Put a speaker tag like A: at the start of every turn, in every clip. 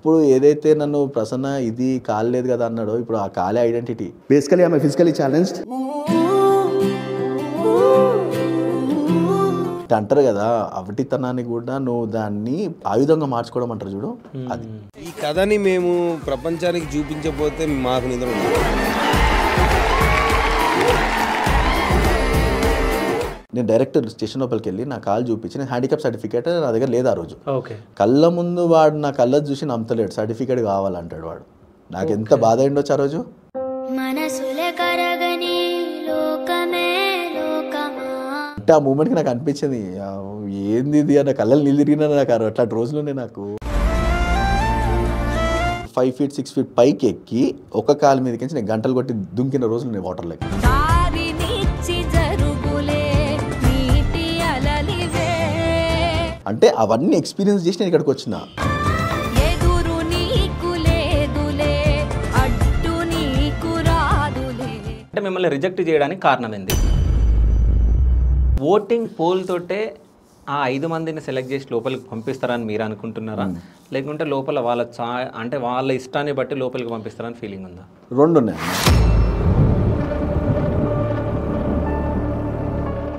A: అప్పుడు ఏదైతే నన్ను ప్రసన్న ఇది కాలేదు కదా అన్నాడో ఇప్పుడు ఆ కాలే ఐడెంటిటీ. బేసికలీ ఆమె ఫిజికలీ ఛాలెంజ్డ్ అంటారు కదా, అవటితనాన్ని కూడా నువ్వు దాన్ని ఆయుధంగా మార్చుకోవడం అంటారు చూడు. అది
B: ఈ కథని మేము ప్రపంచానికి చూపించకపోతే మాకు నిద్ర ఉండదు.
A: నేను డైరెక్ట్ స్టేషన్ లోపలికి వెళ్ళి నా కాలు చూపించి, నేను హ్యాండిక్యాప్ సర్టిఫికేట్ నా దగ్గర లేదు ఆ రోజు.
C: ఓకే.
A: కళ్ళ ముందు వాడు నా కళ్ళ చూసి నమ్మతలేడు, సర్టిఫికేట్ కావాలంటాడు వాడు. నాకు ఎంత బాధ అయిండొచ్చు ఆ రోజు. అంటే ఆ మూమెంట్కి నాకు అనిపించింది ఏంది ఇది అన్న, కళ్ళలు నీళ్ళు తిరిగినా నాకు అట్లాంటి రోజులునే. నాకు 5 feet 6 feet పైకి ఎక్కి ఒక కాలు మీదకి నేను గంటలు కొట్టి దుంకిన రోజులు నేను వాటర్లోకి. అంటే అవన్నీ ఎక్స్పీరియన్స్ చేసి నేను ఇక్కడికి వచ్చిన.
C: అంటే మిమ్మల్ని రిజెక్ట్ చేయడానికి కారణం ఏంది? ఓటింగ్ పోల్ తోటే ఆ 5 మందిని సెలెక్ట్ చేసి లోపలికి పంపిస్తారని మీరు అనుకుంటున్నారా, లేకుంటే లోపల వాళ్ళ అంటే వాళ్ళ ఇష్టాన్ని బట్టి లోపలికి పంపిస్తారని ఫీలింగ్ ఉందా?
A: రెండు ఉన్నాయి.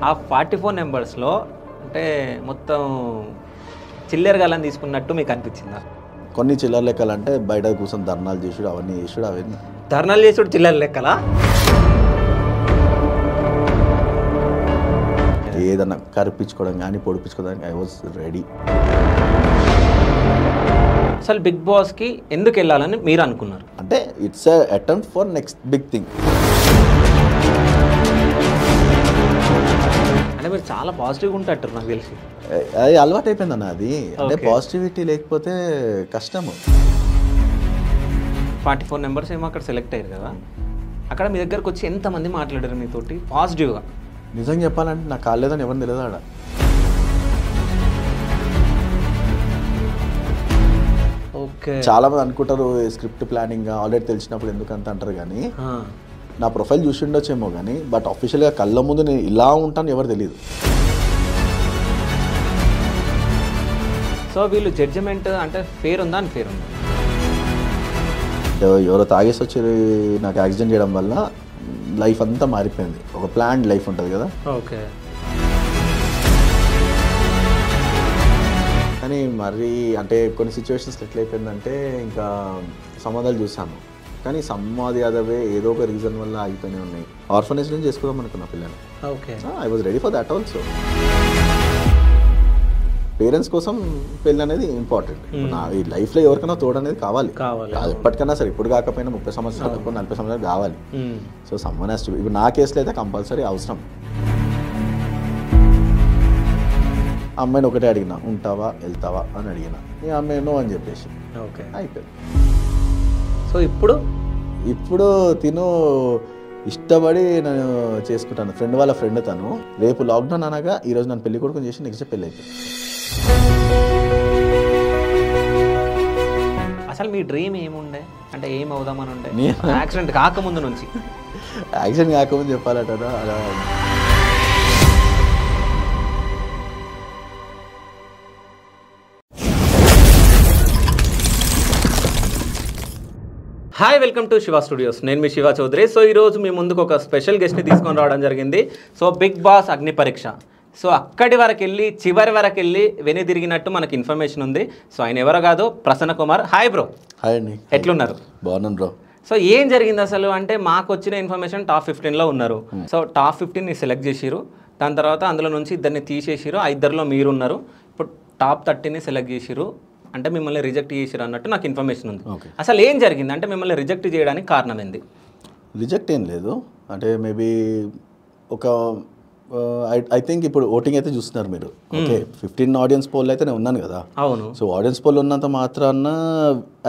C: ఆ 44 నెంబర్స్లో అంటే మొత్తం చిల్లర గాలని తీసుకున్నట్టు మీకు అనిపించిందా?
A: కొన్ని చిల్లర లెక్కలు అంటే బయట కూర్చొని ధర్నాలు చేసుడు అవన్నీ చేసుడు అవన్నీ.
C: ధర్నాలు చేసుడు చిల్లర లెక్కలా?
A: ఏదన్నా కరిపించుకోవడం కానీ పొడిపించుకోవడానికి ఐ వాజ్ రెడీ.
C: అసలు బిగ్ బాస్కి ఎందుకు వెళ్ళాలని మీరు అనుకున్నారు?
A: అంటే it's a attempt for next big thing.
C: అంటే మీరు చాలా పాజిటివ్గా ఉంటారు నాకు తెలిసి.
A: అది అలవాటు అయిపోయిందన్న అది. అంటే పాజిటివిటీ లేకపోతే కష్టము.
C: 44 నెంబర్స్ ఏమో అక్కడ సెలెక్ట్ అయ్యారు కదా, అక్కడ మీ దగ్గరకు వచ్చి ఎంతమంది మాట్లాడారు మీతోటి పాజిటివ్గా?
A: నిజంగా చెప్పాలంటే నాకు కాలేదని ఎవరిని తెలియదు ఆడ.
C: ఓకే.
A: చాలా మంది అనుకుంటారు స్క్రిప్ట్ ప్లానింగ్ ఆల్రెడీ తెలిసినప్పుడు ఎందుకంత అంటారు, కానీ నా ప్రొఫైల్ చూసి ఉండొచ్చేమో కానీ బట్ అఫీషియల్గా కళ్ళ ముందు నేను ఇలా ఉంటాను ఎవరు తెలియదు.
C: సో వీళ్ళు జడ్జిమెంట్ అంటే ఫేర్ ఉందా అని ఫేర్ ఉందా?
A: ఎవరో తాగేసి వచ్చి నాకు యాక్సిడెంట్ చేయడం వల్ల లైఫ్ అంతా మారిపోయింది. ఒక ప్లాన్డ్ లైఫ్ ఉంటుంది కదా.
C: ఓకే.
A: కానీ మరీ అంటే కొన్ని సిచ్యువేషన్స్కి ఎట్లయిపోయిందంటే ఇంకా సంబంధాలు చూసాను, కానీ సమ్మాది యాదవే ఏదో ఒక రీజన్ వల్ల ఆగిపోయినాయి ఉన్నాయి. ఆర్ఫనేజ్ నుంచి చేసుకుందాం అనుకున్నా పిల్లలు.
C: Okay.
A: I was ready for that also. Parents కోసం పెళ్ళి అనేది ఇంపార్టెంట్. నా ఈ లైఫ్లో ఎవరికైనా తోడు అనేది కావాలి. ఎప్పటికైనా సరే, ఇప్పుడు కాకపోయినా 30 సంవత్సరాలు 40 సంవత్సరాలు కావాలి. So someone has to B. ఇప్పుడు నా కేసులో అయితే కంపల్సరీ అవసరం. అమ్మాయిని ఒకటే అడిగినా, ఉంటావా వెళ్తావా అని అడిగిన. ఈ అమ్మాయి నో అని చెప్పేసి అయిపోయింది.
C: సో
A: ఇప్పుడు తిను ఇష్టపడి నేను చేసుకుంటాను. ఫ్రెండ్ వాళ్ళ ఫ్రెండ్ తను. రేపు లాక్డౌన్ అనగా ఈరోజు నన్ను పెళ్లి కొడుకుని చేసి నెక్స్ట్ పెళ్ళి అయిపోయింది.
C: అసలు మీ డ్రీమ్ ఏముండే, అంటే ఏం అవుదామని ఉండే యాక్సిడెంట్ కాకముందు నుంచి?
A: యాక్సిడెంట్ కాకముందు చెప్పాలట అలా.
C: Hi, welcome to Shiva studios. నేను మీ శివ చౌదరి. సో ఈరోజు మీ ముందుకు ఒక స్పెషల్ గెస్ట్ని తీసుకొని రావడం జరిగింది. సో బిగ్ బాస్ అగ్ని పరీక్ష. సో అక్కడి వరకు వెళ్ళి చివరి వరకు వెళ్ళి వెనుదిరిగినట్టు మనకి ఇన్ఫర్మేషన్ ఉంది. సో ఆయన ఎవరో కాదు, Prasanna Kumar. Hi bro.
A: Hi అండి.
C: ఎట్లున్నారు?
A: బాగున్నాను బ్రో.
C: సో ఏం జరిగింది అసలు అంటే, మాకు వచ్చిన ఇన్ఫర్మేషన్ టాప్ 15లో ఉన్నారు. సో టాప్ 15ని సెలెక్ట్ చేసిరు, దాని తర్వాత అందులో నుంచి ఇద్దరిని తీసేసిరు, ఆ ఇద్దరిలో మీరు ఉన్నారు. ఇప్పుడు టాప్ 30ని సెలెక్ట్ చేసిరు, అంటే మిమ్మల్ని రిజెక్ట్ చేసిరు అన్నట్టు నాకు ఇన్ఫర్మేషన్ ఉంది. అసలు ఏం జరిగింది అంటే, మిమ్మల్ని రిజెక్ట్ చేయడానికి కారణం ఏంది?
A: రిజెక్ట్ ఏం లేదు. అంటే మేబీ ఒక ఐ థింక్ ఇప్పుడు ఓటింగ్ అయితే చూస్తున్నారు మీరు. ఓకే, 15 ఆడియన్స్ పోల్ అయితే నేను ఉన్నాను కదా.
C: అవును.
A: సో ఆడియన్స్ పోల్ ఉన్నంత మాత్రాన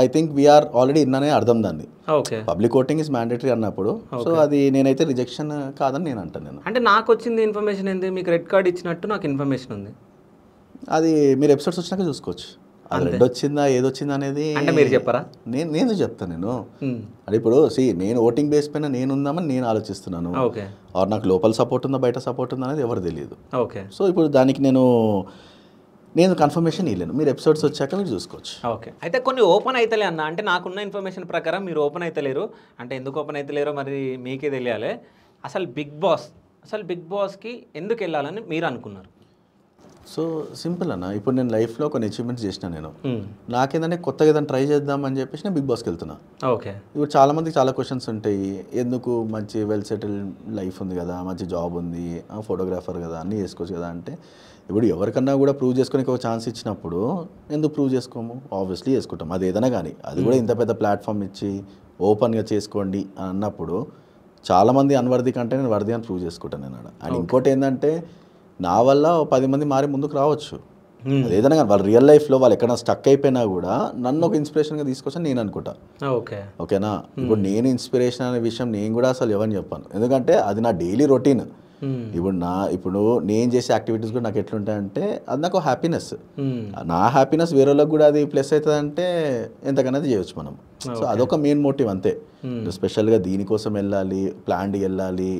A: ఐ థింక్ వీఆర్ ఆల్రెడీ ఇన్ననే అర్థం దాన్ని.
C: Okay.
A: Public voting is mandatory అన్నప్పుడు సో అది నేనైతే రిజెక్షన్ కాదని నేను అంటాను.
C: అంటే నాకు వచ్చింది ఇన్ఫర్మేషన్ ఏంది, మీకు రెడ్ కార్డ్ ఇచ్చినట్టు నాకు ఇన్ఫర్మేషన్ ఉంది.
A: అది మీరు ఎపిసోడ్స్ వచ్చినాక చూసుకోవచ్చు. అది రెడ్ వచ్చిందా ఏదొచ్చిందా అనేది
C: అంటే మీరు చెప్పరా?
A: నేను చెప్తాను. నేను అంటే ఇప్పుడు నేను ఓటింగ్ బేస్ పైన నేను ఉందామని నేను ఆలోచిస్తున్నాను. ఆర్ నాకు లోపల సపోర్ట్ ఉందా బయట సపోర్ట్ ఉందా అనేది ఎవరు తెలియదు.
C: ఓకే.
A: సో ఇప్పుడు దానికి నేను నేను కన్ఫర్మేషన్ ఇవ్వలేను, మీరు ఎపిసోడ్స్ వచ్చాక మీరు చూసుకోవచ్చు.
C: ఓకే. అయితే కొన్ని ఓపెన్ అవుతలే అన్న, అంటే నాకున్న ఇన్ఫర్మేషన్ ప్రకారం మీరు ఓపెన్ అవుతలేరు, అంటే ఎందుకు ఓపెన్ అవుతలేరో మరి మీకే తెలియాలి. అసలు బిగ్ బాస్కి ఎందుకు వెళ్ళాలని మీరు అనుకున్నారు?
A: సో సింపుల్ అన్న, ఇప్పుడు నేను లైఫ్లో కొన్ని అచీవ్మెంట్స్ చేసిన, నేను నాకేంటంటే కొత్తగా ఏదైనా ట్రై చేద్దాం అని చెప్పేసి నేను బిగ్ బాస్కి వెళ్తున్నా.
C: ఓకే.
A: ఇప్పుడు చాలామందికి చాలా క్వశ్చన్స్ ఉంటాయి, ఎందుకు మంచి వెల్ సెటిల్ లైఫ్ ఉంది కదా, మంచి జాబ్ ఉంది, ఫోటోగ్రాఫర్ కదా, అన్నీ చేసుకోవచ్చు కదా అంటే, ఇప్పుడు ఎవరికన్నా కూడా ప్రూవ్ చేసుకోనికి ఒక ఛాన్స్ ఇచ్చినప్పుడు ఎందుకు ప్రూవ్ చేసుకోము? ఆబ్వియస్లీ చేసుకుంటాం, అది ఏదైనా కానీ. అది కూడా ఇంత పెద్ద ప్లాట్ఫామ్ ఇచ్చి ఓపెన్గా చేసుకోండి అని అన్నప్పుడు చాలామంది అన్వర్ది కంటే నేను వర్ది అని ప్రూవ్ చేసుకుంటాను నేను. అండ్ ఇంకోటి ఏంటంటే, నా వల్ల 10 మంది మారి ముందుకు రావచ్చు. అదేదైనా కానీ వాళ్ళ రియల్ లైఫ్లో వాళ్ళు ఎక్కడైనా స్టక్ అయిపోయినా కూడా నన్ను ఒక ఇన్స్పిరేషన్గా తీసుకొచ్చని నేను అనుకుంటా. ఓకేనా? ఇప్పుడు నేను ఇన్స్పిరేషన్ అనే విషయం నేను కూడా అసలు ఎవరిని చెప్పాను, ఎందుకంటే అది నా డైలీ రొటీన్. ఇప్పుడు నేను చేసే యాక్టివిటీస్ కూడా నాకు ఎట్లుంటాయంటే అది నాకు హ్యాపీనెస్. నా హ్యాపీనెస్ వేరే వాళ్ళకి కూడా అది ప్లస్ అవుతుంది అంటే ఎంతకన్నా చేయొచ్చు మనం. సో అదొక మెయిన్ మోటివ్ అంతే. స్పెషల్గా దీనికోసం వెళ్ళాలి, ప్లాన్డ్ వెళ్ళాలి,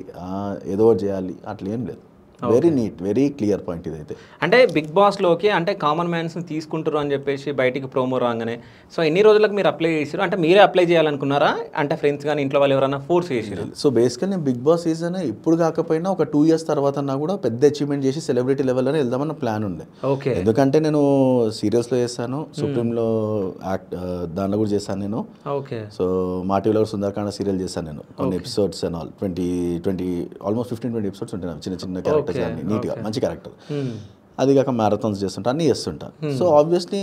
A: ఏదో చేయాలి అట్లా ఏం లేదు. Very neat, very clear point ఇదైతే.
C: అంటే బిగ్ బాస్లోకి అంటే కామన్ మ్యాన్స్ని తీసుకుంటారు అని చెప్పేసి బయటికి ప్రోమో రాగానే, సో ఎన్ని రోజులకు మీరు అప్లై చేసారు? అంటే మీరే అప్లై చేయాలనుకున్నారా, అంటే ఫ్రెండ్స్ కానీ ఇంట్లో వాళ్ళు ఎవరైనా ఫోర్స్ చేసారు?
A: సో బేసికల్ నేను బిగ్ బాస్ సీజన్ ఇప్పుడు కాకపోయినా ఒక 2 years తర్వాత నా కూడా పెద్ద అచీవ్మెంట్ చేసి సెలబ్రిటీ లెవెల్లోనే వెళ్దామన్న ప్లాన్ ఉండే.
C: ఓకే.
A: ఎందుకంటే నేను సీరియల్స్లో చేశాను, సుప్రీంలో దానిలో కూడా చేశాను నేను.
C: ఓకే.
A: సో మా టీవీలో సుందరకాండ సీరియల్ చేశాను నేను, కొన్ని episodes and all 20 almost 15-20 episodes ఉంటాయి, చిన్న చిన్న క్యారెక్టర్స్ అన్ని నీట్గా మంచి క్యారెక్టర్. అది కాక మ్యారథాన్స్ చేస్తుంటా, అన్నీ చేస్తుంటాను. సో ఆబ్వియస్లీ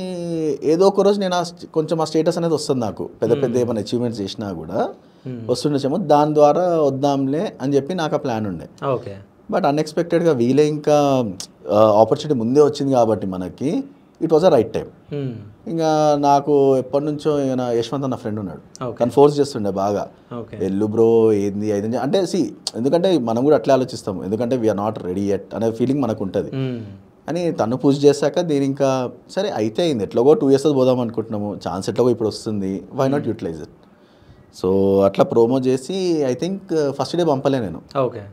A: ఏదో ఒక రోజు నేను కొంచెం ఆ స్టేటస్ అనేది వస్తుంది నాకు, పెద్ద ఏమైనా అచీవ్మెంట్స్ చేసినా కూడా వస్తుండొచ్చేమో, దాని ద్వారా వద్దాంలే అని చెప్పి నాకు ఆ ప్లాన్ ఉండే.
C: ఓకే.
A: బట్ అన్ఎక్స్పెక్టెడ్గా వీలే ఇంకా ఆపర్చునిటీ ముందే వచ్చింది కాబట్టి మనకి it was a right time. ఇంకా నాకు ఎప్పటి నుంచో యశ్వంత్ అన్న ఫ్రెండ్ ఉన్నాడు, కానీ ఫోర్స్ చేస్తుండే బాగా, ఎల్లు బ్రో ఏంది అయితే అంటే ఎందుకంటే మనం కూడా అట్లా ఆలోచిస్తాము, ఎందుకంటే వీఆర్ నాట్ రెడీ ఎట్ అనే ఫీలింగ్ మనకు ఉంటుంది అని తను పుష్ చేశాక దీని ఇంకా సరే అయితే అయింది, ఎట్లాగో 2 years పోదాం అనుకుంటున్నాము, ఛాన్స్ ఎట్లాగో ఇప్పుడు వస్తుంది, why not utilize it. So అట్లా ప్రోమో చేసి ఐ థింక్ ఫస్ట్ డే పంపలే నేను.
C: ఓకే.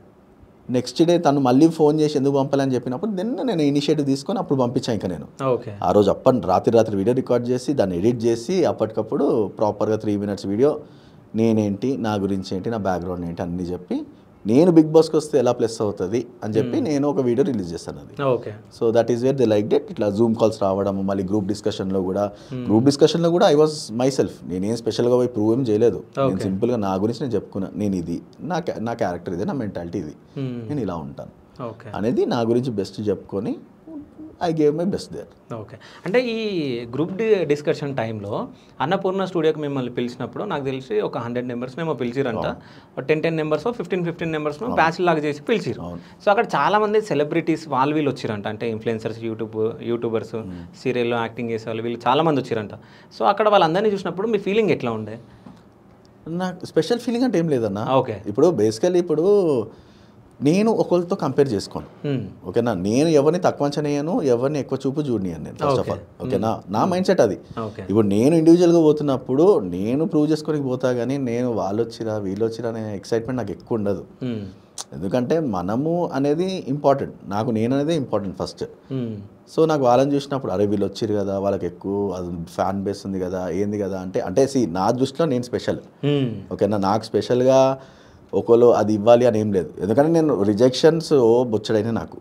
A: నెక్స్ట్ డే తను మళ్ళీ ఫోన్ చేసి ఎందుకు పంపాలని చెప్పినప్పుడు నేను ఇనిషియేటివ్ తీసుకొని అప్పుడు పంపించాను. ఇంకా నేను ఆ రోజు రాత్రి వీడియో రికార్డ్ చేసి దాన్ని ఎడిట్ చేసి అప్పటికప్పుడు ప్రాపర్గా 3 minutes వీడియో నేనేంటి, నా గురించి ఏంటి, నా బ్యాక్గ్రౌండ్ ఏంటి అన్నీ చెప్పి, నేను బిగ్ బాస్కి వస్తే ఎలా ప్లస్ అవుతుంది అని చెప్పి నేను ఒక వీడియో రిలీజ్ చేస్తాను అది. So that is where they like debt. ఇట్లా జూమ్ కాల్స్ రావడం, మళ్ళీ గ్రూప్ డిస్కషన్లో కూడా ఐ వాజ్ మై సెల్ఫ్. నేనేం స్పెషల్గా పోయి ప్రూవ్ ఏం చేయలేదు, నేను సింపుల్గా నా గురించి నేను చెప్పుకున్నా, నేను ఇది నా క్యారెక్టర్ ఇదే, నా మెంటాలిటీ ఇది, నేను ఇలా ఉంటాను అనేది నా గురించి బెస్ట్ చెప్పుకొని I gave my best there.
C: Okay. అంటే ఈ గ్రూప్ డిస్కషన్ టైంలో అన్నపూర్ణ స్టూడియోకి మిమ్మల్ని పిలిచినప్పుడు నాకు తెలిసి ఒక 100 members ఏమో పిలిచిరంట, 10 members 15 members బ్యాచ్ లాగా చేసి పిలిచిరు. సో అక్కడ చాలామంది సెలబ్రిటీస్ వీళ్ళు వచ్చిరంట, అంటే ఇన్ఫ్లుయెన్సర్స్, యూట్యూబర్స్, సీరియల్లో యాక్టింగ్ చేసే వాళ్ళు, వీళ్ళు చాలామంది వచ్చిరంట. సో అక్కడ వాళ్ళందరినీ చూసినప్పుడు మీ ఫీలింగ్ ఎట్లా ఉండే?
A: నాకు స్పెషల్ ఫీలింగ్ అంటే ఏం లేదన్నా.
C: ఓకే.
A: ఇప్పుడు బేసికల్లీ నేను ఒకరితో కంపేర్ చేసుకోను, ఓకేనా? నేను ఎవరిని తక్కువ అంచనేయను, ఎవరిని ఎక్కువ చూపు చూడనియను నేను, ఫస్ట్ ఆఫ్ ఆల్. ఓకేనా? నా మైండ్ సెట్ అది. ఇప్పుడు నేను ఇండివిజువల్గా పోతున్నప్పుడు నేను ప్రూవ్ చేసుకోనికి పోతా, కానీ నేను వాళ్ళు వచ్చిరా వీళ్ళు వచ్చిరా అనే ఎక్సైట్మెంట్ నాకు ఎక్కువ ఉండదు. ఎందుకంటే మనము అనేది ఇంపార్టెంట్, నాకు నేను అనేది ఇంపార్టెంట్ ఫస్ట్. సో నాకు వాళ్ళని చూసినప్పుడు అరే వీళ్ళు వచ్చిరు కదా, వాళ్ళకి ఎక్కువ అది ఫ్యాన్ బేస్ ఉంది కదా, ఏంది కదా అంటే నా దృష్టిలో నేను స్పెషల్. ఓకేనా? నాకు స్పెషల్గా ఒకళ్ళు అది ఇవ్వాలి అని ఏం లేదు, ఎందుకంటే నేను రిజెక్షన్స్ బొచ్చడైనా నాకు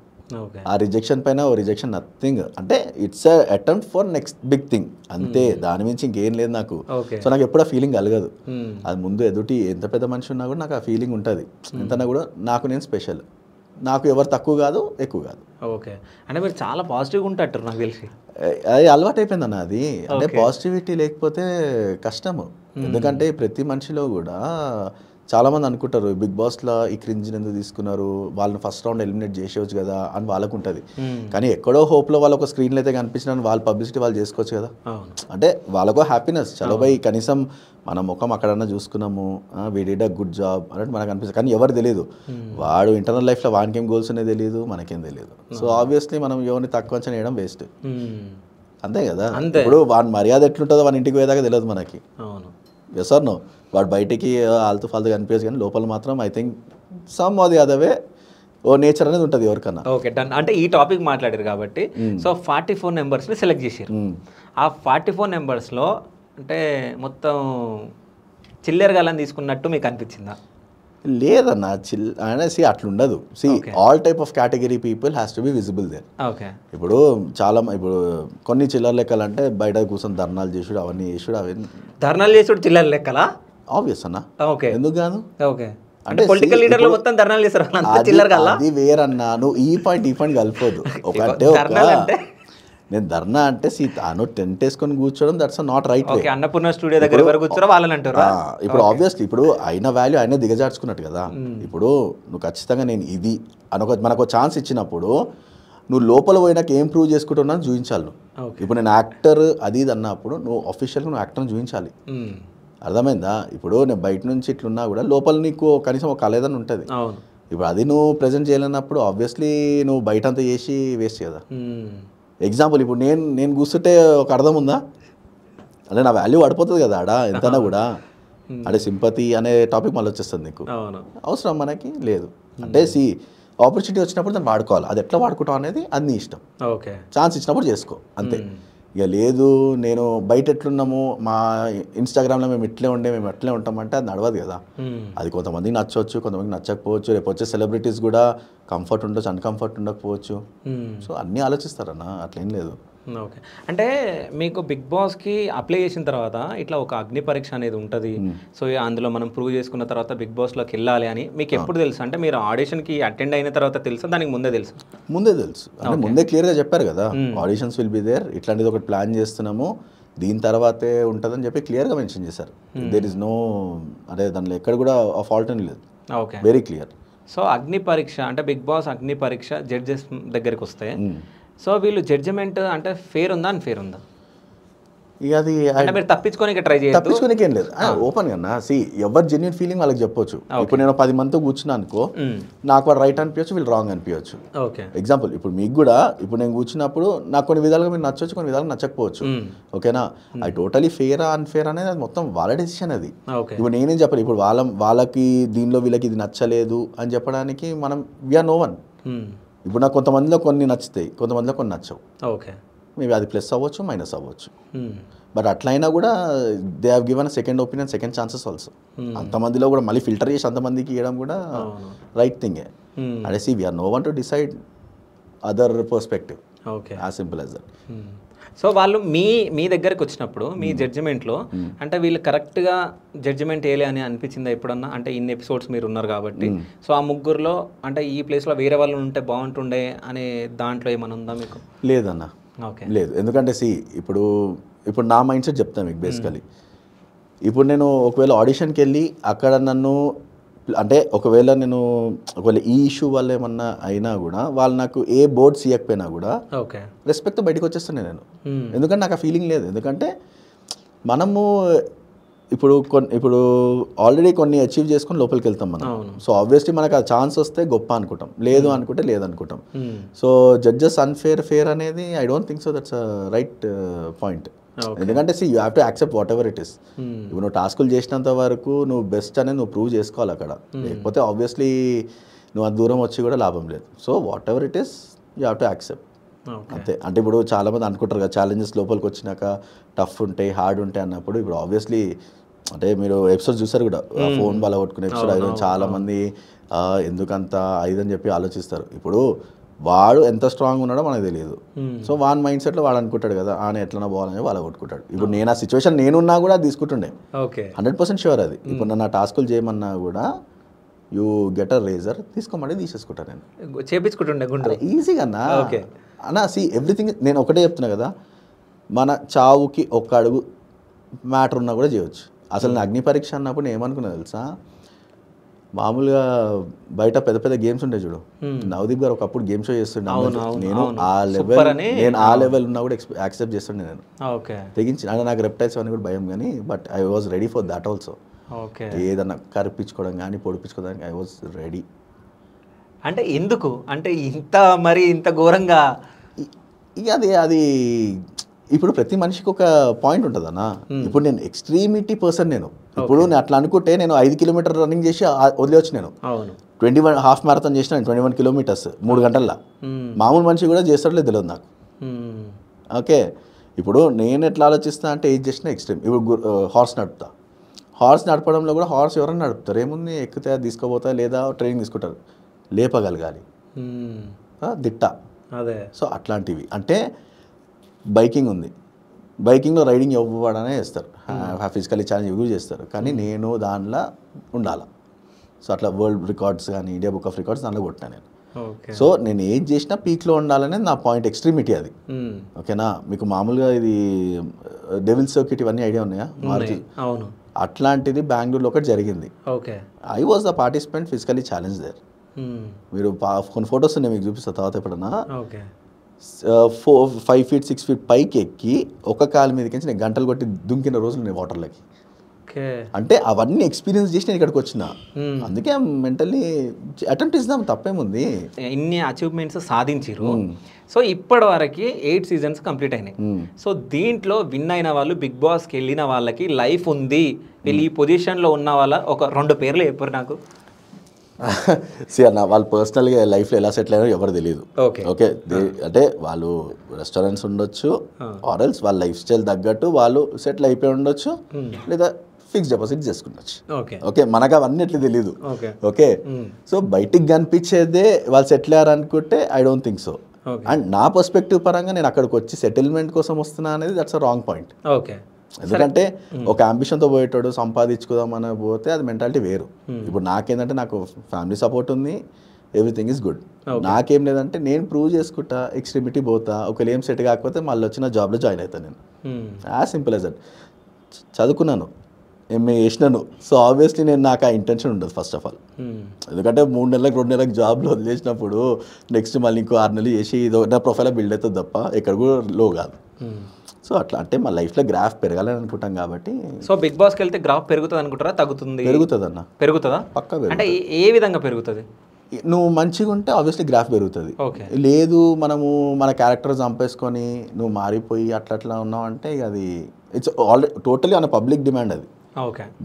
A: ఆ రిజెక్షన్ పైన రిజెక్షన్ నథింగ్, అంటే it's attempt for next big thing అంతే, దాని మించి ఇంకేం లేదు నాకు. సో నాకు ఎప్పుడు ఆ ఫీలింగ్ కలగదు. అది ముందు ఎదుటి ఎంత పెద్ద మనిషి ఉన్నా కూడా నాకు ఆ ఫీలింగ్ ఉంటుంది, ఎంతన్నా కూడా నాకు నేను స్పెషల్, నాకు ఎవరు తక్కువ కాదు ఎక్కువ కాదు.
C: ఓకే. అంటే మీరు చాలా పాజిటివ్గా ఉంటారు నాకు తెలిసి.
A: అది అలవాటు అయిపోయింది అన్న, అది అంటే పాజిటివిటీ లేకపోతే కష్టము. ఎందుకంటే ప్రతి మనిషిలో కూడా చాలామంది అనుకుంటారు బిగ్ బాస్లో ఈ క్రింజ్ని ఎందుకు తీసుకున్నారు, వాళ్ళని ఫస్ట్ రౌండ్ ఎలిమినేట్ చేసేవచ్చు కదా అని వాళ్ళకు ఉంటుంది. కానీ ఎక్కడో హోప్లో వాళ్ళు ఒక స్క్రీన్లో అయితే కనిపించిన వాళ్ళ పబ్లిసిటీ వాళ్ళు చేసుకోవచ్చు కదా, అంటే వాళ్ళకో హ్యాపీనెస్. చలో బై కనీసం మన ముఖం అక్కడన్నా చూసుకున్నాము, we did a good job అన్నట్టు మనకు అనిపిస్తుంది. కానీ ఎవరు తెలియదు, వాడు ఇంటర్నల్ లైఫ్లో వానికేం గోల్స్ అనేది తెలియదు, మనకేం తెలియదు. సో ఆబ్వియస్లీ మనం ఎవరిని తక్కువ అంచనా వేయడం వేస్ట్, అంతే కదా. ఇప్పుడు వాడి మర్యాద ఎట్లుంటుందో వాని ఇంటికి పోయేదాకా తెలియదు మనకి. Yes or no? వాడు బయటికి ఆల్తూ ఫాల్తూ కనిపించదు, కానీ లోపల మాత్రం I think some or the other way ఓ నేచర్ అనేది ఉంటుంది ఎవరికన్నా.
C: Okay done. అంటే ఈ టాపిక్ మాట్లాడారు కాబట్టి సో 44 నెంబర్స్ని సెలెక్ట్ చేసారు. ఆ 44 నెంబర్స్లో అంటే మొత్తం చిల్లర గాలని తీసుకున్నట్టు మీకు అనిపించిందా?
A: లేదన్న అనేసి అట్లుండదు. See all type of category people has to be visible there.
C: Okay
A: ఇప్పుడు ఇప్పుడు కొన్ని చిల్లర లెక్కలు అంటే బయట కూర్చొని ధర్నాలు చేసుడు అవన్నీ చేసుడు అవన్నీ
C: ధర్నాలు చేసుడు చిల్లర లెక్కలా?
A: ఆబ్వియస్ అన్న.
C: ఓకే
A: ఎందుకు కాదు?
C: ఓకే అంటే పొలిటికల్ లీడర్లు మొత్తం ధర్నాలు చేస్తారు చిల్లర కల్లా?
A: అది వేరన్నా, నువ్వు ఈ పాయింట్ కలిపోదు. ఒకటే నేను ధర్నా అంటే సీతాను టెంట్ వేసుకొని కూర్చోవడం that's not right way.
C: Annapurna studio దగ్గర ఎవరు కూర్చోరో వాళ్ళని అంటారు.
A: ఇప్పుడు ఆబ్వియస్లీ ఇప్పుడు అయిన వాల్యూ అయినా దిగజార్చుకున్నట్టు కదా. ఇప్పుడు నువ్వు ఖచ్చితంగా నేను ఇది మనకు ఛాన్స్ ఇచ్చినప్పుడు నువ్వు లోపల పోయినాక ఏం ప్రూవ్ చేసుకుంటున్నా చూపించాలి నువ్వు. ఇప్పుడు నేను యాక్టర్ అది ఇది అన్నప్పుడు నువ్వు అఫీషియల్గా నువ్వు యాక్టర్ని చూపించాలి. అర్థమైందా? ఇప్పుడు నేను బయట నుంచి ఇట్లున్నా కూడా లోపల నీకు కనీసం ఒక కళ ఏదైనా ఉంటుంది. ఇప్పుడు అది నువ్వు ప్రజెంట్ చేయలేనప్పుడు ఆబ్వియస్లీ నువ్వు బయట అంతా చేసి వేస్ట్ కదా. ఎగ్జాంపుల్ ఇప్పుడు నేను కూర్చుంటే ఒక అర్థం ఉందా? అంటే నా వాల్యూ పడిపోతుంది కదా ఆడ ఎంతైనా కూడా. అంటే సింపతి అనే టాపిక్ మళ్ళీ వచ్చేస్తుంది నీకు. అవసరం మనకి లేదు. అంటే ఆపర్చునిటీ వచ్చినప్పుడు దాన్ని వాడుకోవాలి. అది ఎట్లా వాడుకుంటాం అనేది అది నీ ఇష్టం.
C: ఓకే
A: ఛాన్స్ ఇచ్చినప్పుడు చేసుకో అంతే. ఇక లేదు నేను బయట ఎట్లున్నాము మా ఇన్స్టాగ్రామ్లో మేము ఇట్లే ఉండే మేము ఎట్లే ఉంటామంటే అది నడవదు కదా. అది కొంతమందికి నచ్చవచ్చు, కొంతమందికి నచ్చకపోవచ్చు. రేపు వచ్చే సెలబ్రిటీస్ కూడా కంఫర్ట్ ఉండొచ్చు, అన్కంఫర్ట్ ఉండకపోవచ్చు. సో అన్నీ ఆలోచిస్తారన్న, అట్లేం లేదు.
C: ఓకే అంటే మీకు బిగ్ బాస్కి అప్లై చేసిన తర్వాత ఇట్లా ఒక అగ్ని పరీక్ష అనేది ఉంటుంది. సో అందులో మనం ప్రూవ్ చేసుకున్న తర్వాత బిగ్ బాస్లోకి వెళ్ళాలి అని మీకు ఎప్పుడు తెలుసు? అంటే మీరు ఆడిషన్కి అటెండ్ అయిన తర్వాత తెలుసా, దానికి ముందే తెలుసు?
A: ముందే తెలుసు. అంటే ముందే క్లియర్గా చెప్పారు కదా, ఆడిషన్స్ విల్ బి దేర్, ఇట్లాంటిది ఒకటి ప్లాన్ చేస్తున్నాము, దీని తర్వాతే ఉంటుందని చెప్పి క్లియర్గా మెన్షన్ చేశారు. దేర్ ఇస్ నో అదే దానిలో ఎక్కడ కూడా ఫాల్ట్ అని లేదు.
C: Okay
A: very clear.
C: సో అగ్ని పరీక్ష అంటే బిగ్ బాస్ అగ్ని పరీక్ష జడ్జెస్ దగ్గరికి వస్తే సో వీళ్ళు జడ్జిమెంట్ అంటే ఫేర్ ఉందా అన్ఫేర్ ఉందా?
A: ఇక అది
C: మీరు తప్పించుకోనికి ట్రై చేయాలి.
A: తప్పించుకోనికి ఏం లేదు, ఓపెన్ గా ఎవరి జెన్యున్ ఫీలింగ్ వాళ్ళకి చెప్పొచ్చు. ఇప్పుడు నేను 10 మందితో కూర్చున్నా అనుకో, నాకు వాడు రైట్ అనిపించచ్చు, వీళ్ళు రాంగ్ అనిపించచ్చు. ఎగ్జాంపుల్ ఇప్పుడు మీకు కూడా ఇప్పుడు నేను కూర్చున్నప్పుడు నాకు కొన్ని విధాలుగా మీరు నచ్చవచ్చు, కొన్ని విధాలుగా నచ్చకపోవచ్చు. ఓకేనా? అది టోటలీ ఫేరా అన్ఫేర్ అనేది అది మొత్తం వాళ్ళ డెసిషన్. అది ఇప్పుడు నేనేం చెప్పాలి, ఇప్పుడు వాళ్ళకి దీనిలో వీళ్ళకి ఇది నచ్చలేదు అని చెప్పడానికి మనం వీఆర్ నో వన్. ఇప్పుడు నాకు కొంతమందిలో కొన్ని నచ్చుతాయి, కొంతమందిలో కొన్ని నచ్చవు.
C: ఓకే
A: మేబీ అది ప్లస్ అవ్వచ్చు, మైనస్ అవ్వచ్చు. బట్ అట్లయినా కూడా they have given second opinion, second chances also. అంతమందిలో కూడా మళ్ళీ ఫిల్టర్ చేసి అంతమందికి ఇవ్వడం కూడా రైట్ థింగే. అదే see we are no one to decide other perspective.
C: Okay
A: as simple as that.
C: So వాళ్ళు మీ దగ్గరికి వచ్చినప్పుడు మీ జడ్జిమెంట్లో అంటే వీళ్ళు కరెక్ట్గా జడ్జిమెంట్ వేయలే అని అనిపించిందా ఎప్పుడన్నా? అంటే ఇన్ని ఎపిసోడ్స్ మీరు ఉన్నారు కాబట్టి సో ఆ ముగ్గురులో అంటే ఈ ప్లేస్లో వేరే వాళ్ళు ఉంటే బాగుంటుండే అనే దాంట్లో ఏమైనా ఉందా మీకు?
A: లేదన్న,
C: ఓకే లేదు.
A: ఎందుకంటే ఇప్పుడు నా మైండ్ సెట్ చెప్తాను మీకు బేసికలీ. ఇప్పుడు నేను ఒకవేళ ఆడిషన్కి వెళ్ళి అక్కడ నన్ను అంటే ఒకవేళ ఈ ఇష్యూ వల్ల ఏమన్నా అయినా కూడా వాళ్ళు నాకు ఏ బోర్డ్స్ ఇవ్వకపోయినా కూడా
C: ఓకే
A: రెస్పెక్ట్ బయటకు వచ్చేస్తాను నేను. ఎందుకంటే నాకు ఆ ఫీలింగ్ లేదు. ఎందుకంటే మనము ఇప్పుడు ఆల్రెడీ కొన్ని అచీవ్ చేసుకొని లోపలికి వెళ్తాం మనం. సో ఆబ్వియస్లీ మనకు ఆ ఛాన్స్ వస్తే గొప్ప అనుకుంటాం, లేదు అనుకుంటే లేదనుకుంటాం. సో జడ్జెస్ ఫేర్ అనేది I don't think so that's right point. ఎందుకంటే you have to accept whatever it is. ఇప్పుడు నువ్వు టాస్కులు చేసినంత వరకు నువ్వు బెస్ట్ అనేది నువ్వు ప్రూవ్ చేసుకోవాలి అక్కడ. లేకపోతే ఆబ్వియస్లీ నువ్వు అంత దూరం వచ్చి కూడా లాభం లేదు. So what ever it is you have to accept అంతే. అంటే ఇప్పుడు చాలామంది అనుకుంటారు కదా ఛాలెంజెస్ లోపలికి వచ్చినాక టఫ్ ఉంటాయి, హార్డ్ ఉంటాయి అన్నప్పుడు ఇప్పుడు ఆబ్వియస్లీ అంటే మీరు ఎపిసోడ్ చూసారు కూడా, ఫోన్ బాగా కొట్టుకునే ఎపిసోడ్ అయితే చాలామంది ఎందుకంత అని చెప్పి ఆలోచిస్తారు. ఇప్పుడు వాడు ఎంత స్ట్రాంగ్ ఉన్నాడో మనకు తెలియదు. సో వాన్ మైండ్ సెట్లో వాడు అనుకుంటాడు కదా ఆయన ఎట్లన్నా పోవాలని వాళ్ళ కొట్టుకుంటాడు. ఇప్పుడు నేను ఆ సిచ్యువేషన్ నేనున్నా కూడా తీసుకుంటుండే 100% షూర్. అది ఇప్పుడు నన్ను ఆ టాస్కులు చేయమన్నా కూడా యూ గెట్ అ రేజర్ తీసుకోమంటే తీసేసుకుంటాను నేను,
C: చేపించుకుంటుండే
A: ఈజీగా అన్నా. ఎవ్రీథింగ్ నేను ఒకటే చెప్తున్నా కదా, మన చావుకి ఒక్క అడుగు మ్యాటర్ ఉన్నా కూడా చేయవచ్చు. అసలు నేను అగ్ని పరీక్ష అన్నప్పుడు నేను ఏమనుకున్నా తెలుసా, మామూలుగా బయట పెద్ద పెద్ద గేమ్స్ ఉంటాయి చూడు, నవదీప్ గారు ఒకప్పుడు గేమ్ షో చేస్తుండే. నేను ఆ లెవెల్ ఉన్నా కూడా యాక్సెప్ట్ చేస్తుండే నేను తెగించి. అంటే నాకు రెప్టైల్స్ అని కూడా భయం కానీ but I was ready for that also. ఏదన్నా కరిపించుకోవడం కానీ పొడిపించుకోవడానికి ఐ వాజ్ రెడీ.
C: అంటే ఎందుకు అంటే ఇంత ఘోరంగా?
A: ఇక అది ఇప్పుడు ప్రతి మనిషికి ఒక పాయింట్ ఉంటుంది అన్న. ఇప్పుడు నేను ఎక్స్ట్రీమిటీ పర్సన్, నేను ఇప్పుడు నేను అట్లా అనుకుంటే నేను 5 కిలోమీటర్ రన్నింగ్ చేసి వదిలేవచ్చు. నేను 21 హాఫ్ మ్యారథాన్ చేసిన 21 కిలోమీటర్స్ 3 గంటల్లో. మామూలు మనిషి కూడా చేస్తాడో తెలియదు నాకు. ఓకే, ఇప్పుడు నేను ఎట్లా ఆలోచిస్తా అంటే ఏది చేసినా ఎక్స్ట్రీమ్. ఇప్పుడు హార్స్ నడుపుతా, హార్స్ నడపడంలో కూడా హార్స్ ఎవరైనా నడుపుతారు, ఏముంది ఎక్కితే తీసుకోపోతా లేదా ట్రైనింగ్ తీసుకుంటారు, లేపగలగాలి, దిట్ట. అదే సో అట్లాంటివి. అంటే బైకింగ్ ఉంది, బైకింగ్లో రైడింగ్ ఇవ్వడనే చేస్తారు, ఫిజికల్లీ ఛాలెంజ్ ఇవి చేస్తారు, కానీ నేను దాంట్లో ఉండాలి. సో అట్లా వరల్డ్ రికార్డ్స్ కానీ ఇండియా బుక్ ఆఫ్ రికార్డ్స్ దాంట్లో కొట్టినా నేను. సో నేను ఏది చేసినా పీక్లో ఉండాలనేది నా పాయింట్, ఎక్స్ట్రీమిటీ అది. ఓకేనా, మీకు మామూలుగా ఇది డెవిల్ సర్క్యూట్ ఇవన్నీ ఐడియా ఉన్నాయా?
C: అవును,
A: అట్లాంటిది బెంగళూరులో ఒకటి జరిగింది. I was the participant physically challenge there. మీరు కొన్ని ఫొటోస్ ఉన్నాయి, మీకు చూపిస్తా తర్వాత ఎప్పుడన్నా. 5 feet 6 feet పైకి ఎక్కి ఒక కాలు మీదకి నేను గంటలు కొట్టి దుంకిన రోజులు నేను వాటర్లోకి. అంటే అవన్నీ ఎక్స్పీరియన్స్ చేసి నేను ఇక్కడికి వచ్చిన. అందుకే మెంటల్లీ అటెంప్ట్ ఇద్దాం, తప్పేముంది.
C: ఇన్ని అచీవ్మెంట్స్ సాధించారు. సో ఇప్పటి వరకు 8 seasons కంప్లీట్ అయినాయి. సో దీంట్లో విన్ అయిన వాళ్ళు, బిగ్ బాస్కి వెళ్ళిన వాళ్ళకి లైఫ్ ఉంది, వీళ్ళు ఈ పొజిషన్లో ఉన్న వాళ్ళ ఒక 2 పేర్లు చెప్పారు నాకు.
A: అన్న వాళ్ళు పర్సనల్గా లైఫ్లో ఎలా సెటిల్ అయ్యారో ఎవరు తెలియదు. ఓకే, అంటే వాళ్ళు రెస్టారెంట్స్ ఉండొచ్చు, ఆర్ఎల్స్ వాళ్ళ లైఫ్ స్టైల్ తగ్గట్టు వాళ్ళు సెటిల్ అయిపోయి ఉండొచ్చు, లేదా ఫిక్స్ డిపాజిట్ చేసుకున్నచ్చు. ఓకే, మనకు అవన్నీ ఎట్లా తెలియదు. ఓకే, సో బయటికి కనిపించేదే వాళ్ళు సెటిల్ అయ్యారు అనుకుంటే I don't think so. And నా పర్స్పెక్టివ్ పరంగా నేను అక్కడికి వచ్చి సెటిల్మెంట్ కోసం వస్తున్నా అనేది దట్స్ అ రాంగ్ పాయింట్. ఎందుకంటే ఒక అంబిషన్తో పోయేటోడు సంపాదించుకుందామని పోతే అది మెంటాలిటీ వేరు. ఇప్పుడు నాకేంటంటే నాకు ఫ్యామిలీ సపోర్ట్ ఉంది, ఎవ్రీథింగ్ ఈజ్ గుడ్. నాకేం లేదంటే నేను ప్రూవ్ చేసుకుంటా, ఎక్స్ట్రీమిటీ పోతా, ఒకవేళ ఏం సెట్ కాకపోతే మళ్ళీ వచ్చిన జాబ్లో జాయిన్ అవుతాను నేను. As simple as that. చదువుకున్నాను, ఎంఏ చేసినాను. సో ఆబ్వియస్లీ నేను నాకు ఆ ఇంటెన్షన్ ఉండదు ఫస్ట్ ఆఫ్ ఆల్. ఎందుకంటే 3 నెలలకు 2 నెలలకు జాబ్లో వదిలేసినప్పుడు నెక్స్ట్ మళ్ళీ ఇంకో 6 నెలలు చేసి ఇదో నా ప్రొఫైల్ బిల్డ్ అవుతుంది తప్ప ఎక్కడ కూడా లో కాదు. సో అట్లా అంటే మా లైఫ్లో గ్రాఫ్ పెరగాలని అనుకుంటాం కాబట్టి.
C: సో బిగ్ బాస్కి వెళ్తే గ్రాఫ్ పెరుగుతుంది అనుకుంటారా, తగ్గుతుంది?
A: పెరుగుతుంది అన్న.
C: పెరుగుతుందా?
A: పక్కా పెరుగుతుంది.
C: అంటే ఏ విధంగా పెరుగుతుంది?
A: నువ్వు మంచిగా ఉంటే ఆబ్వియస్లీ గ్రాఫ్ పెరుగుతుంది. లేదు మనము మన క్యారెక్టర్ చంపేసుకొని నువ్వు మారిపోయి అట్లా ఉన్నావు అంటే అది it's already totally on public demand అది.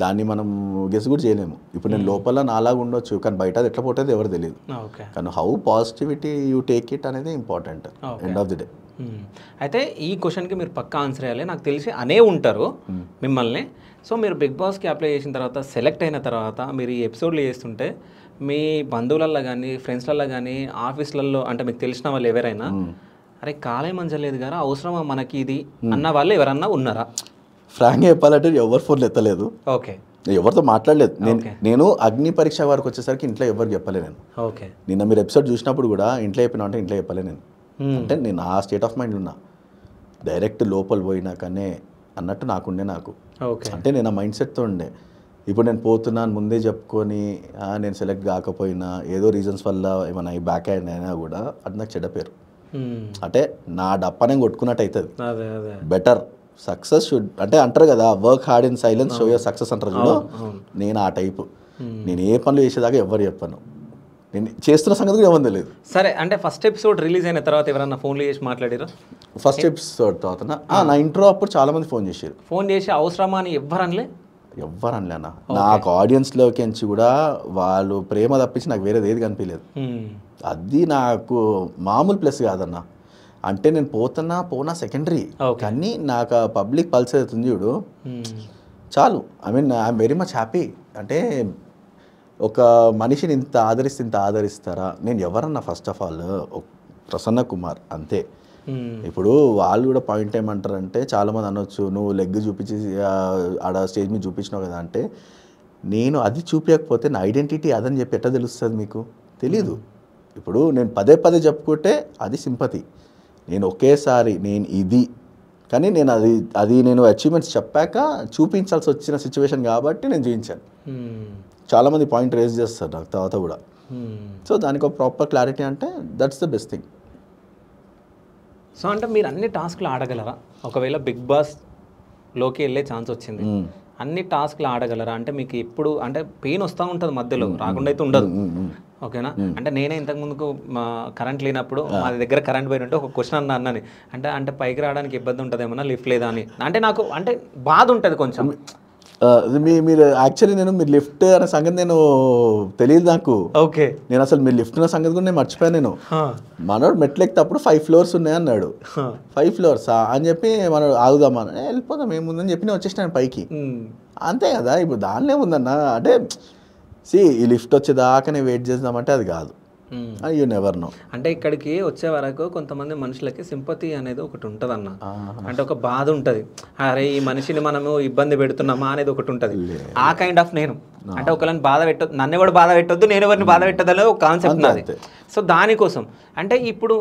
A: దాన్ని మనం గెస్ కూడా చేయలేము. ఇప్పుడు నేను లోపల నాలాగా ఉండొచ్చు, కానీ బయట అది ఎట్లా పోతుంది ఎవరు తెలియదు. కానీ how positivity you take it అనేది important end of the day.
C: అయితే ఈ క్వశ్చన్కి మీరు పక్కా ఆన్సర్ చేయాలి. నాకు తెలిసి అనే ఉంటారు మిమ్మల్ని. సో మీరు బిగ్ బాస్కి అప్లై చేసిన తర్వాత, సెలెక్ట్ అయిన తర్వాత మీరు ఈ ఎపిసోడ్లు చేస్తుంటే మీ బంధువులల్లో కానీ ఫ్రెండ్స్లలో కానీ ఆఫీసులలో అంటే మీకు తెలిసిన వాళ్ళు ఎవరైనా అరే కాలే మంచలేదు కదా అవసరమా మనకి ఇది అన్న వాళ్ళు ఎవరన్నా ఉన్నారా?
A: ఫ్రాంక్గా చెప్పాలంటే ఎవరు ఫోన్లు ఎత్తలేదు.
C: ఓకే,
A: ఎవరితో మాట్లాడలేదు. నేను అగ్ని పరీక్ష వరకు వచ్చేసరికి ఇంట్లో ఎవరికి చెప్పలే నేను.
C: ఓకే,
A: నిన్న మీరు ఎపిసోడ్ చూసినప్పుడు కూడా ఇంట్లో చెప్పినా అంటే ఇంట్లో చెప్పలే నేను. అంటే నేను ఆ స్టేట్ ఆఫ్ మైండ్ ఉన్నా, డైరెక్ట్ లోపల పోయినాకనే అన్నట్టు నాకుండే. నాకు అంటే నేను ఆ మైండ్ సెట్తో ఉండే. ఇప్పుడు నేను పోతున్నాను ముందే చెప్పుకొని నేను సెలెక్ట్ కాకపోయినా ఏదో రీజన్స్ వల్ల ఏమైనా బ్యాక్ హ్యాండ్ అయినా కూడా అది నాకు చెడ్డ పేరు. అంటే నా డప్పనే కొట్టుకున్నట్టు అవుతుంది. బెటర్ సక్సెస్ షుడ్ అంటే అంటారు కదా, work hard in silence show your success అంటారు చూడు. నేను ఆ టైపు. నేను ఏ పనులు చేసేదాకా ఎవరు చెప్పాను, నేను చేస్తున్న సంగతి కూడా ఏమని తెలియదు.
C: సరే, అంటే ఫస్ట్ ఎపిసోడ్ రిలీజ్ అయిన తర్వాత ఎవరన్నా ఫోన్లు చేసి మాట్లాడారు?
A: ఫస్ట్ ఎపిసోడ్ తర్వాత నా ఇంట్రో అప్పుడు చాలా మంది ఫోన్ చేశారు.
C: ఫోన్ చేసి అవసరమా అని ఎవ్వరు అనలే
A: అన్న. నాకు ఆడియన్స్లోకి నుంచి కూడా వాళ్ళు ప్రేమ తప్పించి నాకు వేరేది ఏది కనిపించలేదు. అది నాకు మామూలు ప్లస్ కాదన్న. అంటే నేను పోనా సెకండరీ, కానీ నాకు పబ్లిక్ పల్స్ అవుతుంది చూడు చాలు. I mean I'm very much happy. అంటే ఒక మనిషిని ఇంత ఆదరిస్తారా? నేను ఎవరన్నా first of all Prasanna Kumar అంతే. ఇప్పుడు వాళ్ళు కూడా పాయింట్ ఏమంటారంటే చాలామంది అనొచ్చు నువ్వు లెగ్ చూపించి ఆడ స్టేజ్ మీద చూపించినావు కదా అంటే, నేను అది చూపించకపోతే నా ఐడెంటిటీ అదని చెప్పి ఎట్లా తెలుస్తుంది మీకు? తెలీదు. ఇప్పుడు నేను పదే చెప్పుకుంటే అది సింపతి. నేను ఒకేసారి నేను ఇది, కానీ నేను అది నేను అచీవ్మెంట్స్ చెప్పాక చూపించాల్సి వచ్చిన సిచ్యువేషన్ కాబట్టి నేను చూపించాను. చాలామంది పాయింట్ రేజ్ చేస్తారు నాకు తర్వాత కూడా. సో దానికి ఒక ప్రాపర్ క్లారిటీ అంటే that's the best thing.
C: So అంటే మీరు అన్ని టాస్క్లు ఆడగలరా? ఒకవేళ బిగ్ బాస్లోకి వెళ్ళే ఛాన్స్ వచ్చింది, అన్ని టాస్క్లు ఆడగలరా? అంటే మీకు ఎప్పుడు అంటే పెయిన్ వస్తూ ఉంటుంది మధ్యలో, రాకుండా అయితే ఉండదు. ఓకేనా? అంటే నేనే ఇంతకుముందుకు మా కరెంట్ లేనప్పుడు మా దగ్గర కరెంట్ పోయినట్టు ఒక క్వశ్చన్ అన్నది అంటే పైకి రావడానికి ఇబ్బంది ఉంటుంది ఏమన్నా, లిఫ్ట్ లేదా అని. అంటే నాకు అంటే బాధ ఉంటుంది కొంచెం.
A: మీరు యాక్చువల్లీ మీరు లిఫ్ట్ అనే సంగతి నేను తెలియదు నాకు.
C: ఓకే.
A: నేను అసలు మీరు లిఫ్ట్ అనే సంగతి కూడా నేను మర్చిపోయాను. నేను మనోడు మెట్లు ఎక్కినప్పుడు 5 floors ఉన్నాయి అన్నాడు. 5 floors అని చెప్పి మనోడు ఆగుదామా, వెళ్ళిపోదాం ఏముందని చెప్పి నేను వచ్చేసినాను పైకి. అంతే కదా. ఇప్పుడు దానిలో ఏముందన్న, అంటే ఈ లిఫ్ట్ వచ్చేదాకా నేను వెయిట్ చేద్దామంటే అది కాదు. You never know.
C: అంటే ఇక్కడికి వచ్చే వరకు కొంతమంది మనుషులకి సింపతి అనేది ఒకటి ఉంటుంది అన్న. అంటే ఒక బాధ ఉంటుంది, అరే ఈ మనిషిని మనము ఇబ్బంది పెడుతున్నామా అనేది ఒకటి ఉంటుంది. ఆ కైండ్ ఆఫ్ నేను అంటే ఒకళ్ళని బాధ పెట్టొద్దు, నన్ను ఎవరు బాధ పెట్టొద్దు, నేను ఎవరిని బాధ పెట్టద్దు అనేది ఒక కాన్సెప్ట్ నాది. సో దానికోసం అంటే ఇప్పుడు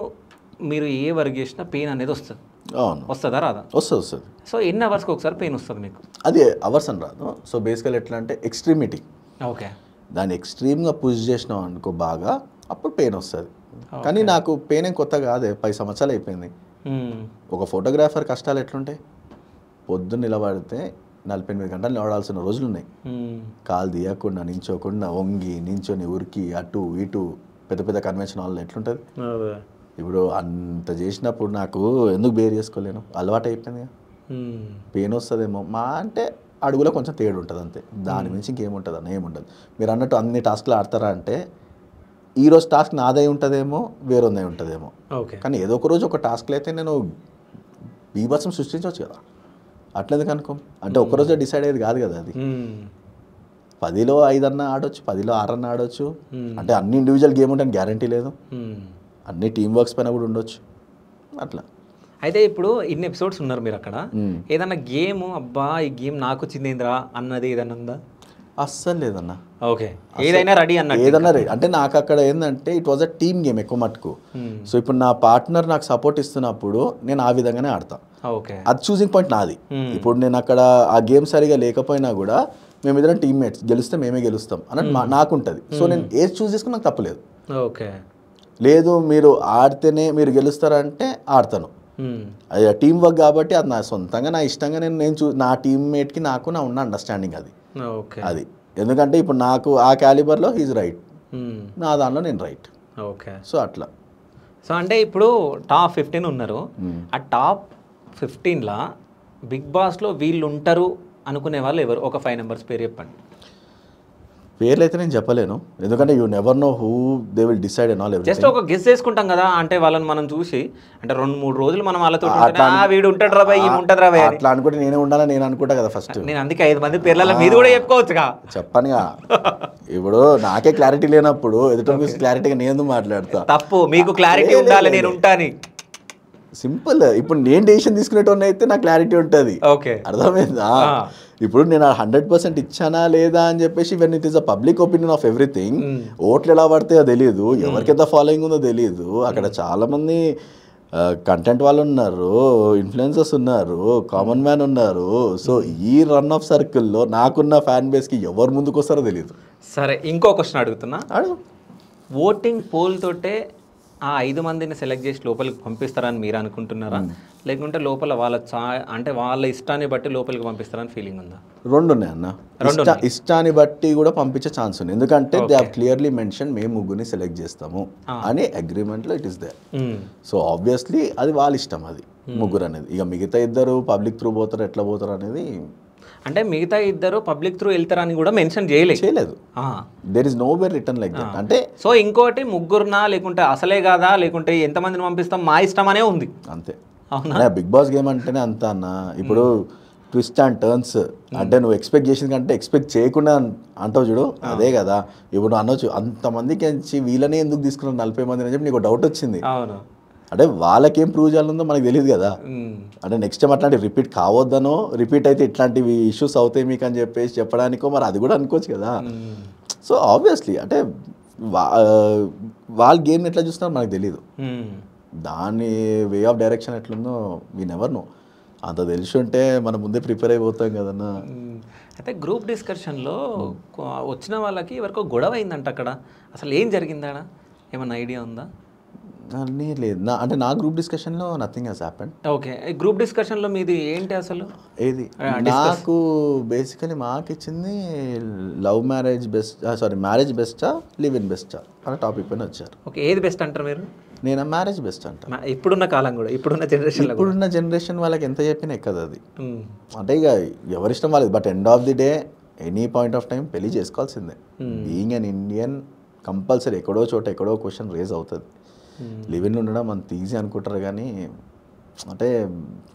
C: మీరు ఏ వర్క్ చేసినా పెయిన్ అనేది వస్తుంది. వస్తుందా రాదా?
A: వస్తుంది.
C: సో ఎన్ని అవర్స్కి ఒకసారి పెయిన్ వస్తుంది మీకు?
A: అది అవర్స్ అని రాదు. సో బేసికల్ ఎట్లా అంటే ఎక్స్ట్రీమిటీ.
C: ఓకే.
A: దాన్ని ఎక్స్ట్రీమ్గా పుష్ చేసినాం అనుకో బాగా, అప్పుడు పెయిన్ వస్తుంది. కానీ నాకు పెయిన్ ఏం కొత్త కాదే, 10 సంవత్సరాలు అయిపోయింది. ఒక ఫోటోగ్రాఫర్ కష్టాలు ఎట్లుంటాయి, పొద్దున్న నిలబడితే 48 గంటలు నిలబడాల్సిన రోజులు ఉన్నాయి. కాలు తీయకుండా, నించోకుండా, వంగి నించొని ఉరికి అటు ఇటు పెద్ద పెద్ద కన్వెన్షన్ హాల్లో ఎట్లుంటుంది. ఇప్పుడు అంత చేసినప్పుడు నాకు ఎందుకు బేర్ చేసుకోలేను, అలవాటు అయిపోయింది. పెయిన్ వస్తుందేమో మా అంటే అడుగులో కొంచెం తేడు ఉంటుంది అంతే, దాని మించి ఇంకేముంటుంది అన్న, ఏముండదు. మీరు అన్నట్టు అన్ని టాస్క్లు ఆడతారా అంటే ఈరోజు టాస్క్ నాదే ఉంటుందేమో, వేరొందే ఉంటుందేమో. కానీ ఏదో ఒక రోజు ఒక టాస్క్లో అయితే నేను బీభత్సం సృష్టించవచ్చు కదా. అట్లేదు కనుకో, అంటే ఒక్కరోజే డిసైడ్ అయ్యేది కాదు కదా అది. 10లో 5 అన్నా ఆడొచ్చు, 10లో 6 అన్నా ఆడొచ్చు. అంటే అన్ని ఇండివిజువల్ గేమ్ ఉంటాయని గ్యారంటీ లేదు, అన్ని టీమ్ వర్క్స్ పైన కూడా ఉండొచ్చు అట్లా.
C: అయితే ఇప్పుడు ఇన్ని ఎపిసోడ్స్ ఉన్నారు మీరు అక్కడ, ఏదన్నా గేమ్ అబ్బా ఈ గేమ్ నాకు వచ్చిందేంద్రా అన్నది ఏదన్నా ఉందా?
A: అస్సలు లేదన్న.
C: ఓకే. ఏదైనా రెడీ అన్న,
A: ఏదన్నా రెడీ అంటే నాకు అక్కడ ఏంటంటే it was a team game ఎక్కువ మటుకు. సో ఇప్పుడు నా పార్ట్నర్ నాకు సపోర్ట్ ఇస్తున్నప్పుడు నేను ఆ విధంగానే ఆడతా.
C: ఓకే.
A: అది చూసింగ్ పాయింట్ నాది. ఇప్పుడు నేను అక్కడ ఆ గేమ్ సరిగా లేకపోయినా కూడా మేమిద్దరం టీమ్మేట్స్, గెలిస్తే మేమే గెలుస్తాం అన్నట్టు నాకుంటుంది. సో నేను ఏది చూస్ చేసుకుని నాకు తప్పలేదు.
C: ఓకే.
A: లేదు మీరు ఆడితేనే మీరు గెలుస్తారంటే ఆడతాను, అది టీం వర్క్ కాబట్టి అది నా సొంతంగా నా ఇష్టంగా నేను నా టీమ్మేట్కి నాకు నా ఉన్న అండర్స్టాండింగ్ అది. అది ఎందుకంటే ఇప్పుడు నాకు ఆ క్యాలిబర్లో హీజ్ రైట్, నా దానిలో నేను రైట్.
C: ఓకే.
A: సో అట్లా.
C: సో అంటే ఇప్పుడు టాప్ 15 ఉన్నారు, ఆ టాప్ 15లా బిగ్ బాస్లో వీళ్ళు ఉంటారు అనుకునే వాళ్ళు ఎవరు? ఒక 5 numbers పేరు చెప్పండి.
A: పేర్లు అయితే నేను చెప్పలేను, ఎందుకంటే you never know who they will decide and all.
C: Just ఒక గెస్ చేసుకుంటాం కదా, అంటే వాళ్ళని మనం చూసి అంటే 2-3 రోజులు మనం వాళ్ళతో వీడు ఉంటాడు రా బాయ్, ఉంటుంది రా బాయ్
A: అట్లా అనుకుంటే నేనే ఉండాలని నేను అనుకుంటా కదా ఫస్ట్.
C: నేను అందుకే 5 మంది పేర్లలో మీది కూడా చెప్పుకోవచ్చుగా.
A: చెప్పనుగా, ఇప్పుడు నాకే క్లారిటీ లేనప్పుడు ఎదుటి క్లారిటీగా నేను మాట్లాడతా.
C: తప్పు, మీకు క్లారిటీ ఉండాలి నేను ఉంటాను.
A: సింపుల్. ఇప్పుడు నేను డెసిషన్ తీసుకునేటోని అయితే నాకు క్లారిటీ ఉంటుంది.
C: ఓకే,
A: అర్థమైందా? ఇప్పుడు నేను 100% ఇచ్చానా లేదా అని చెప్పేసి when it is a public opinion of everything, ఓట్లు ఎలా పడితే తెలియదు, ఎవరికి ఎంత ఫాలోయింగ్ ఉందో తెలియదు. అక్కడ చాలా మంది కంటెంట్ వాళ్ళు ఉన్నారు, ఇన్ఫ్లుయెన్సర్స్ ఉన్నారు, కామన్ మ్యాన్ ఉన్నారు. సో ఈ రన్ ఆఫ్ సర్కిల్లో నాకున్న ఫ్యాన్ బేస్కి ఎవరు ముందుకు వస్తారో తెలియదు. సరే, ఇంకో క్వశ్చన్ అడుగుతున్నా. ఓటింగ్ పోల్ తోటే ఆ 5 మందిని సెలెక్ట్ చేసి లోపలికి పంపిస్తారని మీరు అనుకుంటున్నారా, లేకుంటే లోపల వాళ్ళ అంటే వాళ్ళ ఇష్టాన్ని బట్టి లోపలికి పంపిస్తారని ఫీలింగ్ ఉందా? రెండు ఉన్నాయి అన్న. ఇష్టాన్ని బట్టి కూడా పంపించే ఛాన్స్ ఉంది, ఎందుకంటే దే హావ్ క్లియర్లీ మెన్షన్ మేము ముగ్గురిని సెలెక్ట్ చేస్తాము అని అగ్రిమెంట్లో it is there. So obviously అది వాళ్ళ ఇష్టం, అది ముగ్గురు అనేది. ఇక మిగతా ఇద్దరు పబ్లిక్ త్రూ పోతారు, ఎట్లా పోతారు అనేది, అంటే మిగతా ఇద్దరు పబ్లిక్ త్రూ వెళ్తారని కూడా మెన్షన్ చేయలేదు. There is no where return like that. అంటే సో ఇంకోటి ముగ్గురునా లేకుంటే అసలే కాదా లేకుంటే ఎంతమందిని పంపిస్తాం మా ఇష్టం అనే ఉంది అంతే. అవునా? బిగ్ బాస్ గేమ్ అంటేనే అంత అన్న. ఇప్పుడు ట్విస్ట్ అండ్ టర్న్స్ అంటే నువ్వు ఎక్స్పెక్ట్ చేసిన కంటే ఎక్స్పెక్ట్ చేయకుండా అంటావు చూడు, అదే కదా. ఇప్పుడు అనొచ్చు అంతమందికి వీళ్ళనే ఎందుకు తీసుకున్నారు 40 మంది అని చెప్పి నీకు డౌట్ వచ్చింది. అవును, అంటే వాళ్ళకేం ప్రూవ్ చేయాలనుందో మనకు తెలియదు కదా. అంటే నెక్స్ట్ టైం అట్లాంటి రిపీట్ కావద్దనో, రిపీట్ అయితే ఇట్లాంటివి ఇష్యూస్ అవుతాయి మీకు అని చెప్పేసి చెప్పడానికో మరి అది కూడా అనుకోవచ్చు కదా. సో ఆబ్వియస్లీ అంటే వాళ్ళ గేమ్ని ఎట్లా చూస్తున్నారో మనకు తెలియదు, దాని వే ఆఫ్ డైరెక్షన్ ఎట్లుందో వీ నెవర్ నో. అంత తెలిసి ఉంటే మనం ముందే ప్రిపేర్ అయిపోతాం కదన్నా. అయితే గ్రూప్ డిస్కషన్లో వచ్చిన వాళ్ళకి ఎవరికో గొడవ అయిందంట అక్కడ, అసలు ఏం జరిగిందా? ఏమన్నా ఐడియా ఉందా? లేదు అంటే నా గ్రూప్ డిస్కషన్లో nothing has happen.
C: Okay, group డిస్కషన్లో మీది ఏంటి అసలు?
A: ఏది నాకు బేసికలీ మాకు ఇచ్చింది love marriage best, sorry marriage బెస్టా లివ్ ఇన్ బెస్టా అనే టాపిక్ పైన వచ్చారు.
C: ఓకే, ఏది బెస్ట్ అంటారు మీరు?
A: నేను మ్యారేజ్ బెస్ట్ అంట.
C: ఇప్పుడున్న కాలం కూడా, ఇప్పుడున్న
A: జనరేషన్ వాళ్ళకి ఎంత చెప్పినా ఎక్కదు అది. అంటే ఇక ఎవరిష్టం వాళ్ళది. But end of the day any point of time పెళ్లి చేసుకోవాల్సిందే. బీయింగ్ అన్ ఇండియన్ కంపల్సరీ ఎక్కడో చోట ఎక్కడో క్వశ్చన్ రేజ్ అవుతుంది. లివ్ ఇన్ ఉండడం అంత ఈజీ అనుకుంటారు కానీ అంటే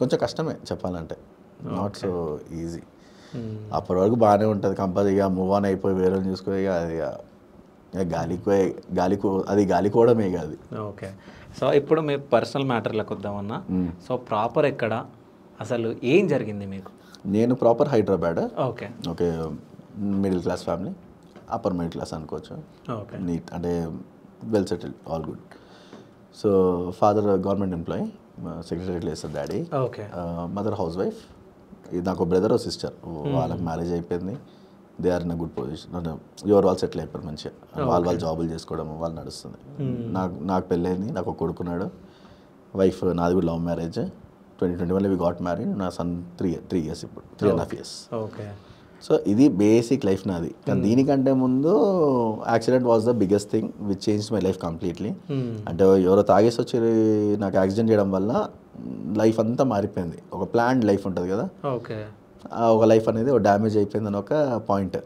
A: కొంచెం కష్టమే చెప్పాలంటే, నాట్ సో ఈజీ. అప్పటి వరకు బాగానే ఉంటుంది, కంపల్సరీ ఇక మూవ్ ఆన్ అయిపోయి వేరే చూసుకుని ఇక అది గాలికోవడమే కాదు.
C: ఓకే, సో ఇప్పుడు మీ పర్సనల్ మ్యాటర్లకు వద్దామన్నా. సో ప్రాపర్ ఎక్కడ, అసలు ఏం జరిగింది మీకు?
A: నేను proper Hyderabad.
C: Okay
A: okay, middle class family, upper middle class అనుకోవచ్చు.
C: ఓకే,
A: నీట్ అంటే well settled, all good. So father government employee, సెక్రటరీలో వేస్తారు daddy.
C: Okay,
A: mother housewife. నాకు బ్రదర్ సిస్టర్, వాళ్ళకి మ్యారేజ్ అయిపోయింది. They are in a good position. అంటే ఎవరు వాళ్ళు సెటిల్ అయిపోయారు మంచిగా, వాళ్ళు జాబులు చేసుకోవడం వాళ్ళు నడుస్తుంది. నాకు పెళ్ళైంది, నాకు ఒక కొడుకున్నాడు. వైఫ్ నాది కూడా love marriage. 2021 we got married. నా సన్ 3 years ఇప్పుడు, 3.5 years.
C: ఓకే,
A: సో ఇది బేసిక్ లైఫ్ నాది. కానీ దీనికంటే ముందు accident was the biggest thing which change my life completely. అంటే ఎవరో తాగేసి వచ్చి నాకు యాక్సిడెంట్ చేయడం వల్ల లైఫ్ అంతా మారిపోయింది. ఒక ప్లాన్డ్ లైఫ్ ఉంటుంది కదా,
C: ఓకే,
A: ఒక లైఫ్ అనేది ఒక డ్యామేజ్ అయిపోయిందని ఒక పాయింట్.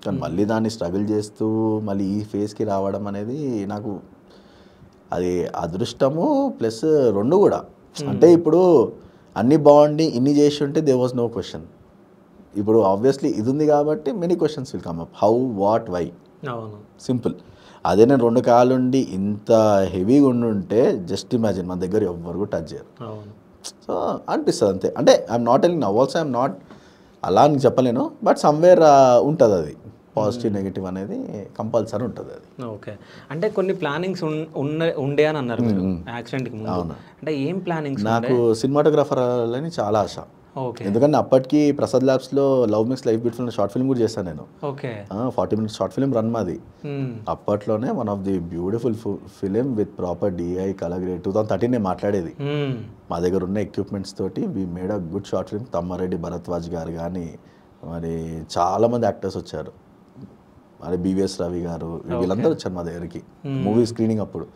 A: కానీ మళ్ళీ దాన్ని స్ట్రగుల్ చేస్తూ మళ్ళీ ఈ ఫేస్కి రావడం అనేది నాకు అది అదృష్టము ప్లస్ రెండు కూడా. అంటే ఇప్పుడు అన్నీ బాగుండి ఇన్ని చేసి ఉంటే దే వాజ్ నో క్వశ్చన్. ఇప్పుడు ఆబ్వియస్లీ ఇది ఉంది కాబట్టి many questions will come up. How, what, why, simple. అదే నేను 2 కాళ్ళుండి ఇంత హెవీగా ఉండుంటే జస్ట్ ఇమాజిన్ మన దగ్గర ఎవ్వరు కూడా టచ్ చేయరు. సో అనిపిస్తుంది అంతే. అంటే I'm not telling now also, I'm not అలా అని చెప్పలేను, బట్ సమ్వేర్ ఉంటుంది అది. పాజిటివ్ నెగిటివ్ అనేది కంపల్సరీ ఉంటుంది అది.
C: ఓకే, అంటే కొన్ని ప్లానింగ్స్ ఉండే అని అన్నారు మీరు యాక్సిడెంట్కి ముందు.
A: అవును,
C: అంటే ఏం ప్లానింగ్స్?
A: నాకు సినిమాటోగ్రాఫర్ అని చాలా ఆశ. ఎందుకంటే అప్పటికి ప్రసాద్ ల్యాబ్స్లో love mix life beautiful short film కూడా చేశాను నేను. 40 minutes షార్ట్ ఫిల్మ్ రన్ మాది. అప్పట్లోనే one of the beautiful film with proper DI colour grade. 2013 నేను మాట్లాడేది. మా దగ్గర ఉన్న ఎక్విప్మెంట్స్ తోటి we made a good short film. Tammareddy Bharadwaj గారు కానీ మరి చాలామంది యాక్టర్స్ వచ్చారు. మరి బివిఎస్ రవి గారు వీళ్ళందరూ వచ్చారు మా దగ్గరికి మూవీ స్క్రీనింగ్ అప్పుడు.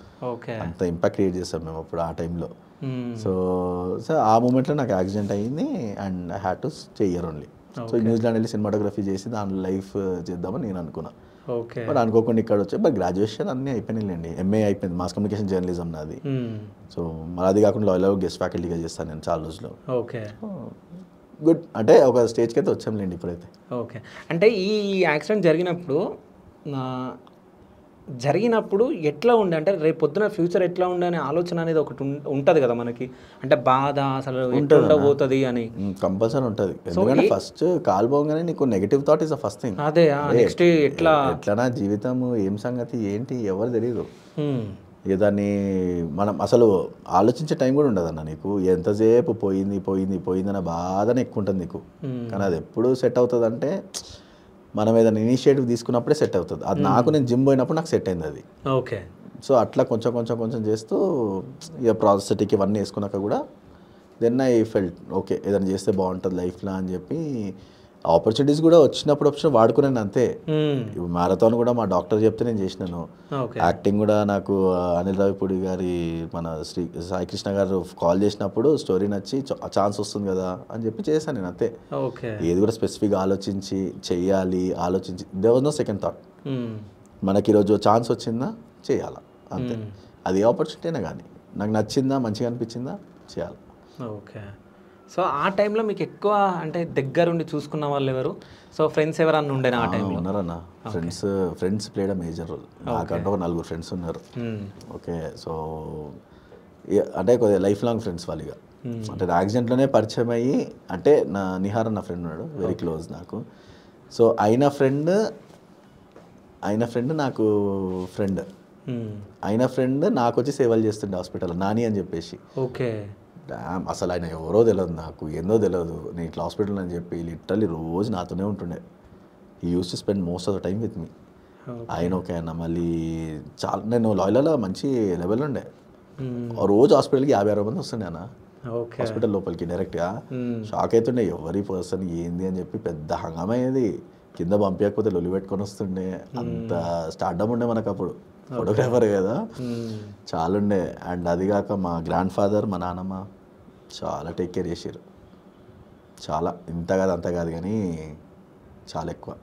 A: అంత ఇంపాక్ట్ క్రియేట్ చేస్తాం మేము అప్పుడు ఆ టైంలో. సో ఆ మూమెంట్లో నాకు యాక్సిడెంట్ అయ్యింది and I had to stay here only. So New Zealand వెళ్ళి సినిమాటోగ్రఫీ చేసి దాని లైఫ్ చేద్దామని నేను అనుకున్నా. బట్ అనుకోకుండా ఇక్కడ వచ్చాయి. బట్ గ్రాడ్యుయేషన్ అన్నీ అయిపోయినాయిలేండి. ఎంఏ అయిపోయింది, మాస్ కమ్యూనికేషన్ జర్నలిజం నాది. సో మరి అది కాకుండా లాయర్లో గెస్ట్ ఫ్యాకల్టీగా చేస్తాను నేను చాలా రోజులు. గుడ్, అంటే ఒక స్టేజ్కి అయితే వచ్చాంలేండి ఇప్పుడైతే.
C: ఓకే, అంటే ఈ యాక్సిడెంట్ జరిగినప్పుడు ఎట్లా ఉండే, అంటే రేపు పొద్దున ఫ్యూచర్ ఎట్లా ఉండే అనే ఆలోచన అనేది ఒకటి ఉంటుంది కదా మనకి. అంటే బాధ అసలు ఉండబోతుంది అని
A: కంపల్సరీ ఉంటుంది. ఎందుకంటే ఫస్ట్ కాల్ పోగానే నీకు negative thought is the first thing.
C: అదే నెక్స్ట్
A: ఎట్లా జీవితం ఏం సంగతి ఏంటి ఎవరు తెలియదు. ఇక దాన్ని మనం అసలు ఆలోచించే టైం కూడా ఉండదు అన్న నీకు. ఎంతసేపు పోయింది అనే బాధనే ఎక్కువ ఉంటుంది నీకు. కానీ అది ఎప్పుడు సెట్ అవుతుంది అంటే మనం ఏదైనా ఇనిషియేటివ్ తీసుకున్నప్పుడే సెట్ అవుతుంది. అది నాకు నేను జిమ్ పోయినప్పుడు నాకు సెట్ అయింది అది.
C: ఓకే,
A: సో అట్లా కొంచెం చేస్తూ ఇక ప్రాసెస్టిక్ ఇవన్నీ వేసుకున్నాక కూడా దెన్ ఐ ఫెల్ట్ ఓకే ఏదైనా చేస్తే బాగుంటుంది లైఫ్లో అని చెప్పి ఆపర్చునిటీస్ కూడా వచ్చినప్పుడు వాడుకున్నాను అంతే. మ్యారథాన్ కూడా మా డాక్టర్ చెప్తే నేను చేసినాను. యాక్టింగ్ కూడా నాకు అనిల్ రావిపూడి గారి మన సాయికృష్ణ గారు కాల్ చేసినప్పుడు స్టోరీ నచ్చి ఛాన్స్ వస్తుంది కదా అని చెప్పి చేశాను నేను అంతే. ఏది కూడా స్పెసిఫిక్గా ఆలోచించి చెయ్యాలి there was no second thought. మనకి ఈరోజు ఛాన్స్ వచ్చిందా చేయాలా అంతే. అది ఆపర్చునిటీనే కానీ నాకు నచ్చిందా మంచిగా అనిపించిందా చేయాలి.
C: ఓకే, సో ఆ టైంలో మీకు ఎక్కువ అంటే దగ్గరుండి చూసుకున్న వాళ్ళు ఎవరు? సో ఫ్రెండ్స్ ఎవరన్నా ఉండేనా ఆ టైంలో?
A: ఉన్నారన్న friends played a major role. నాకంటే ఒక 4 ఫ్రెండ్స్ ఉన్నారు. ఓకే, సో అంటే కొద్దిగా లైఫ్ లాంగ్ ఫ్రెండ్స్ వాళ్ళుగా. అంటే యాక్సిడెంట్లోనే పరిచయం అయ్యి అంటే నా నిహార్ అన్న ఫ్రెండ్ ఉన్నాడు వెరీ క్లోజ్ నాకు. సో అయిన ఫ్రెండ్ నాకు అయిన ఫ్రెండ్ నాకు వచ్చి సేవలు చేస్తుండే హాస్పిటల్ నాని అని చెప్పేసి.
C: ఓకే,
A: అసలు ఆయన ఎవరో తెలియదు నాకు, ఏందో తెలియదు. నేను ఇట్లా హాస్పిటల్ అని చెప్పి లిటరల్లీ రోజు నాతోనే ఉంటుండే. He used to spend most of the time with me. ఆయన ఓకే అన్న మళ్ళీ చాలా నేను లాయర్లో మంచి లెవెల్ ఉండే. రోజు హాస్పిటల్కి 50-60 మంది వస్తుండే అన్న,
C: ఓకే.
A: హాస్పిటల్ లోపలికి డైరెక్ట్గా. షాక్ అవుతుండే ఎవరి పర్సన్ ఏంది అని చెప్పి, పెద్ద హంగమయ్యేది. కింద పంపించకపోతే లొలి పెట్టుకొని వస్తుండే, అంత స్టార్డమ్ ఉండే మనకు అప్పుడు. ఫోటోగ్రాఫర్ కదా, చాలా ఉండే. అండ్ అది కాక మా గ్రాండ్ ఫాదర్, మా నాన్నమ్మ చాలా టేక్ కేర్ చేసారు. చాలా, ఇంత కాదు అంత కాదు కానీ చాలా ఎక్కువ.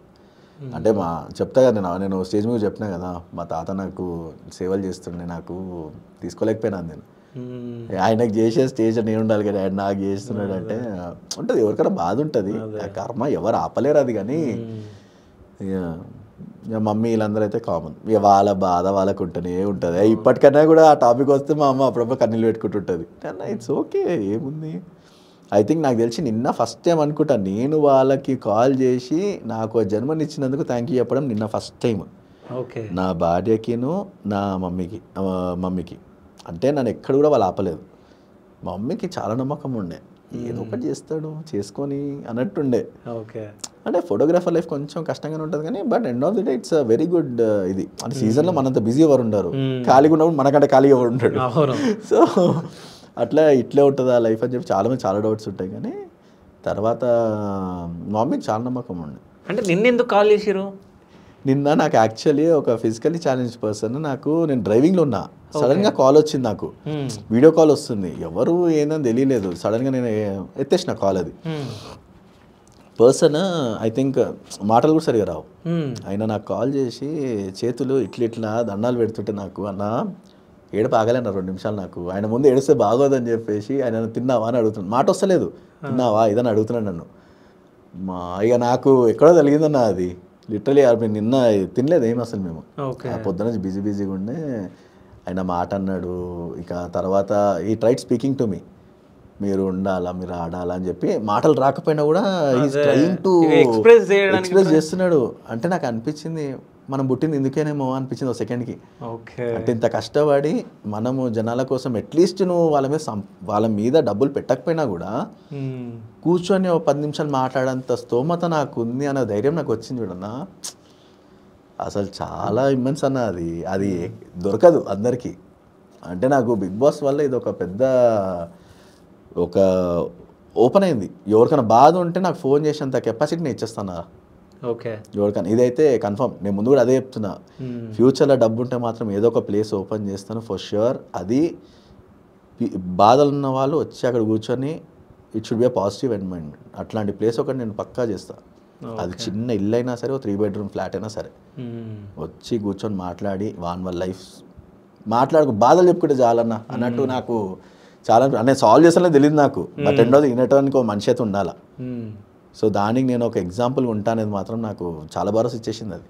A: అంటే చెప్తా కదా నేను స్టేజ్ మీద చెప్పినా కదా, మా తాత నాకు సేవలు చేస్తుండే, నాకు తీసుకోలేకపోయినా నేను. ఆయనకు చేసే స్టేజ్ నేను ఉండాలి కానీ ఆయన నాకు చేస్తున్నాడు అంటే ఉంటుంది, ఎవరికైనా బాధ ఉంటుంది. కర్మ ఎవరు ఆపలేరు అది. కానీ ఇక మమ్మీ వీళ్ళందరూ అయితే కామన్, ఇక వాళ్ళ బాధ వాళ్ళకు ఉంటూనే ఉంటుంది. ఇప్పటికన్నా కూడా ఆ టాపిక్ వస్తే మా అమ్మ అప్పుడప్పుడు కన్నీళ్ళు పెట్టుకుంటుంటుంది. కానీ ఇట్స్ ఓకే, ఏముంది. ఐ థింక్ నాకు తెలిసి నిన్న ఫస్ట్ టైం అనుకుంటా నేను వాళ్ళకి కాల్ చేసి నాకు జన్మనిచ్చినందుకు థ్యాంక్ యూ చెప్పడం నిన్న ఫస్ట్ టైం.
C: ఓకే.
A: నా భార్యకిను నా మమ్మీకి అంటే నన్ను ఎక్కడ కూడా వాళ్ళు ఆపలేదు. మా మమ్మీకి చాలా నమ్మకం ఉండే, ఏదో ఒకటి చేస్తాడు చేసుకొని అన్నట్టుండే.
C: ఓకే. అంటే
A: ఫోటోగ్రాఫర్ లైఫ్ కొంచెం కష్టంగానే ఉంటుంది కానీ but end of the day it's very good. ఇది అంటే సీజన్లో మనంత బిజీ ఎవరు ఉండరు, ఖాళీగా ఉన్నప్పుడు మనకంటే ఖాళీగా ఎవరు ఉంటాడు. సో అట్లా ఇట్లే ఉంటుందా లైఫ్ అని చెప్పి చాలామంది చాలా డౌట్స్ ఉంటాయి. కానీ తర్వాత మా మమ్మీకి చాలా నమ్మకం ఉండే.
C: అంటే నిన్న ఎందుకు కాల్ చేసిరు?
A: నిన్న నాకు యాక్చువల్లీ ఒక ఫిజికల్లీ ఛాలెంజ్ పర్సన్, నేను డ్రైవింగ్లో ఉన్నా, సడన్గా కాల్ వచ్చింది నాకు, వీడియో కాల్ వస్తుంది, ఎవరు ఏందని తెలియలేదు. సడన్గా నేను ఎత్తేసిన కాల్. అది పర్సన్ ఐ థింక్ మాటలు కూడా సరిగా రావు. ఆయన నాకు కాల్ చేసి చేతులు ఇట్లా దండాలు పెడుతుంటే నాకు అన్న ఏడుపు ఆగలేను 2 నిమిషాలు. నాకు ఆయన ముందు ఏడిస్తే బాగోదని చెప్పేసి ఆయన తిన్నావా అని అడుగుతున్నాను, మాట వస్తలేదు, తిన్నావా ఇదని అడుగుతున్నాను నన్ను. ఇక నాకు ఎక్కడో తెలిగిందన్న అది లిటరలీ. నిన్న తినలేదు ఏమి అసలు మేము, పొద్దున బిజీగా ఉండే. ఆయన మాట అన్నాడు. ఇక తర్వాత ఈ ట్రైడ్ స్పీకింగ్ టు మీ, మీరు ఉండాలా మీరు ఆడాలా అని చెప్పి, మాటలు రాకపోయినా కూడా ఈజ్ ట్రైయింగ్ టు ఎక్స్ప్రెస్ చేస్తున్నాడు. అంటే నాకు అనిపించింది మనం పుట్టింది ఎందుకేనేమో అనిపించింది ఒక సెకండ్కి. అంటే ఇంత కష్టపడి మనము జనాల కోసం అట్లీస్ట్ నువ్వు వాళ్ళ మీద డబ్బులు పెట్టకపోయినా కూడా కూర్చొని ఒక 10 నిమిషాలు మాట్లాడేంత స్తోమత నాకు ఉంది అన్న ధైర్యం నాకు వచ్చింది చూడన్నా. అసలు చాలా ఇమ్మెన్స్ అన్న, అది దొరకదు అందరికీ. అంటే నాకు బిగ్ బాస్ వల్ల ఇది ఒక పెద్ద ఓపెన్ అయింది. ఎవరికైనా బాధ ఉంటే నాకు ఫోన్ చేసేంత కెపాసిటీ నేను ఇచ్చేస్తాను.
C: ఓకే.
A: ఎవరికైనా ఇదైతే కన్ఫర్మ్, నేను ముందు కూడా అదే చెప్తున్నా. ఫ్యూచర్లో డబ్బు ఉంటే మాత్రం ఏదో ఒక ప్లేస్ ఓపెన్ చేస్తాను ఫర్ ష్యూర్. అది బాధలు ఉన్న వాళ్ళు వచ్చి అక్కడ కూర్చొని it should be a positive environment. అట్లాంటి ప్లేస్ ఒకటి నేను పక్కా చేస్తాను. అది చిన్న ఇల్లు అయినా సరే, 3 బెడ్రూమ్ ఫ్లాట్ అయినా సరే, వచ్చి కూర్చొని మాట్లాడి వాళ్ళ లైఫ్ బాధలు చెప్పుకుంటే చాలన్న అన్నట్టు. నాకు చాలా నేను సాల్వ్ చేస్తానో తెలియదు నాకు, బట్ రెండోది వినటానికి ఒక మనిషి అయితే ఉండాలి. సో దానికి నేను ఒక ఎగ్జాంపుల్ ఉంటానేది మాత్రం నాకు చాలా భరోసా ఇచ్చేసింది అది.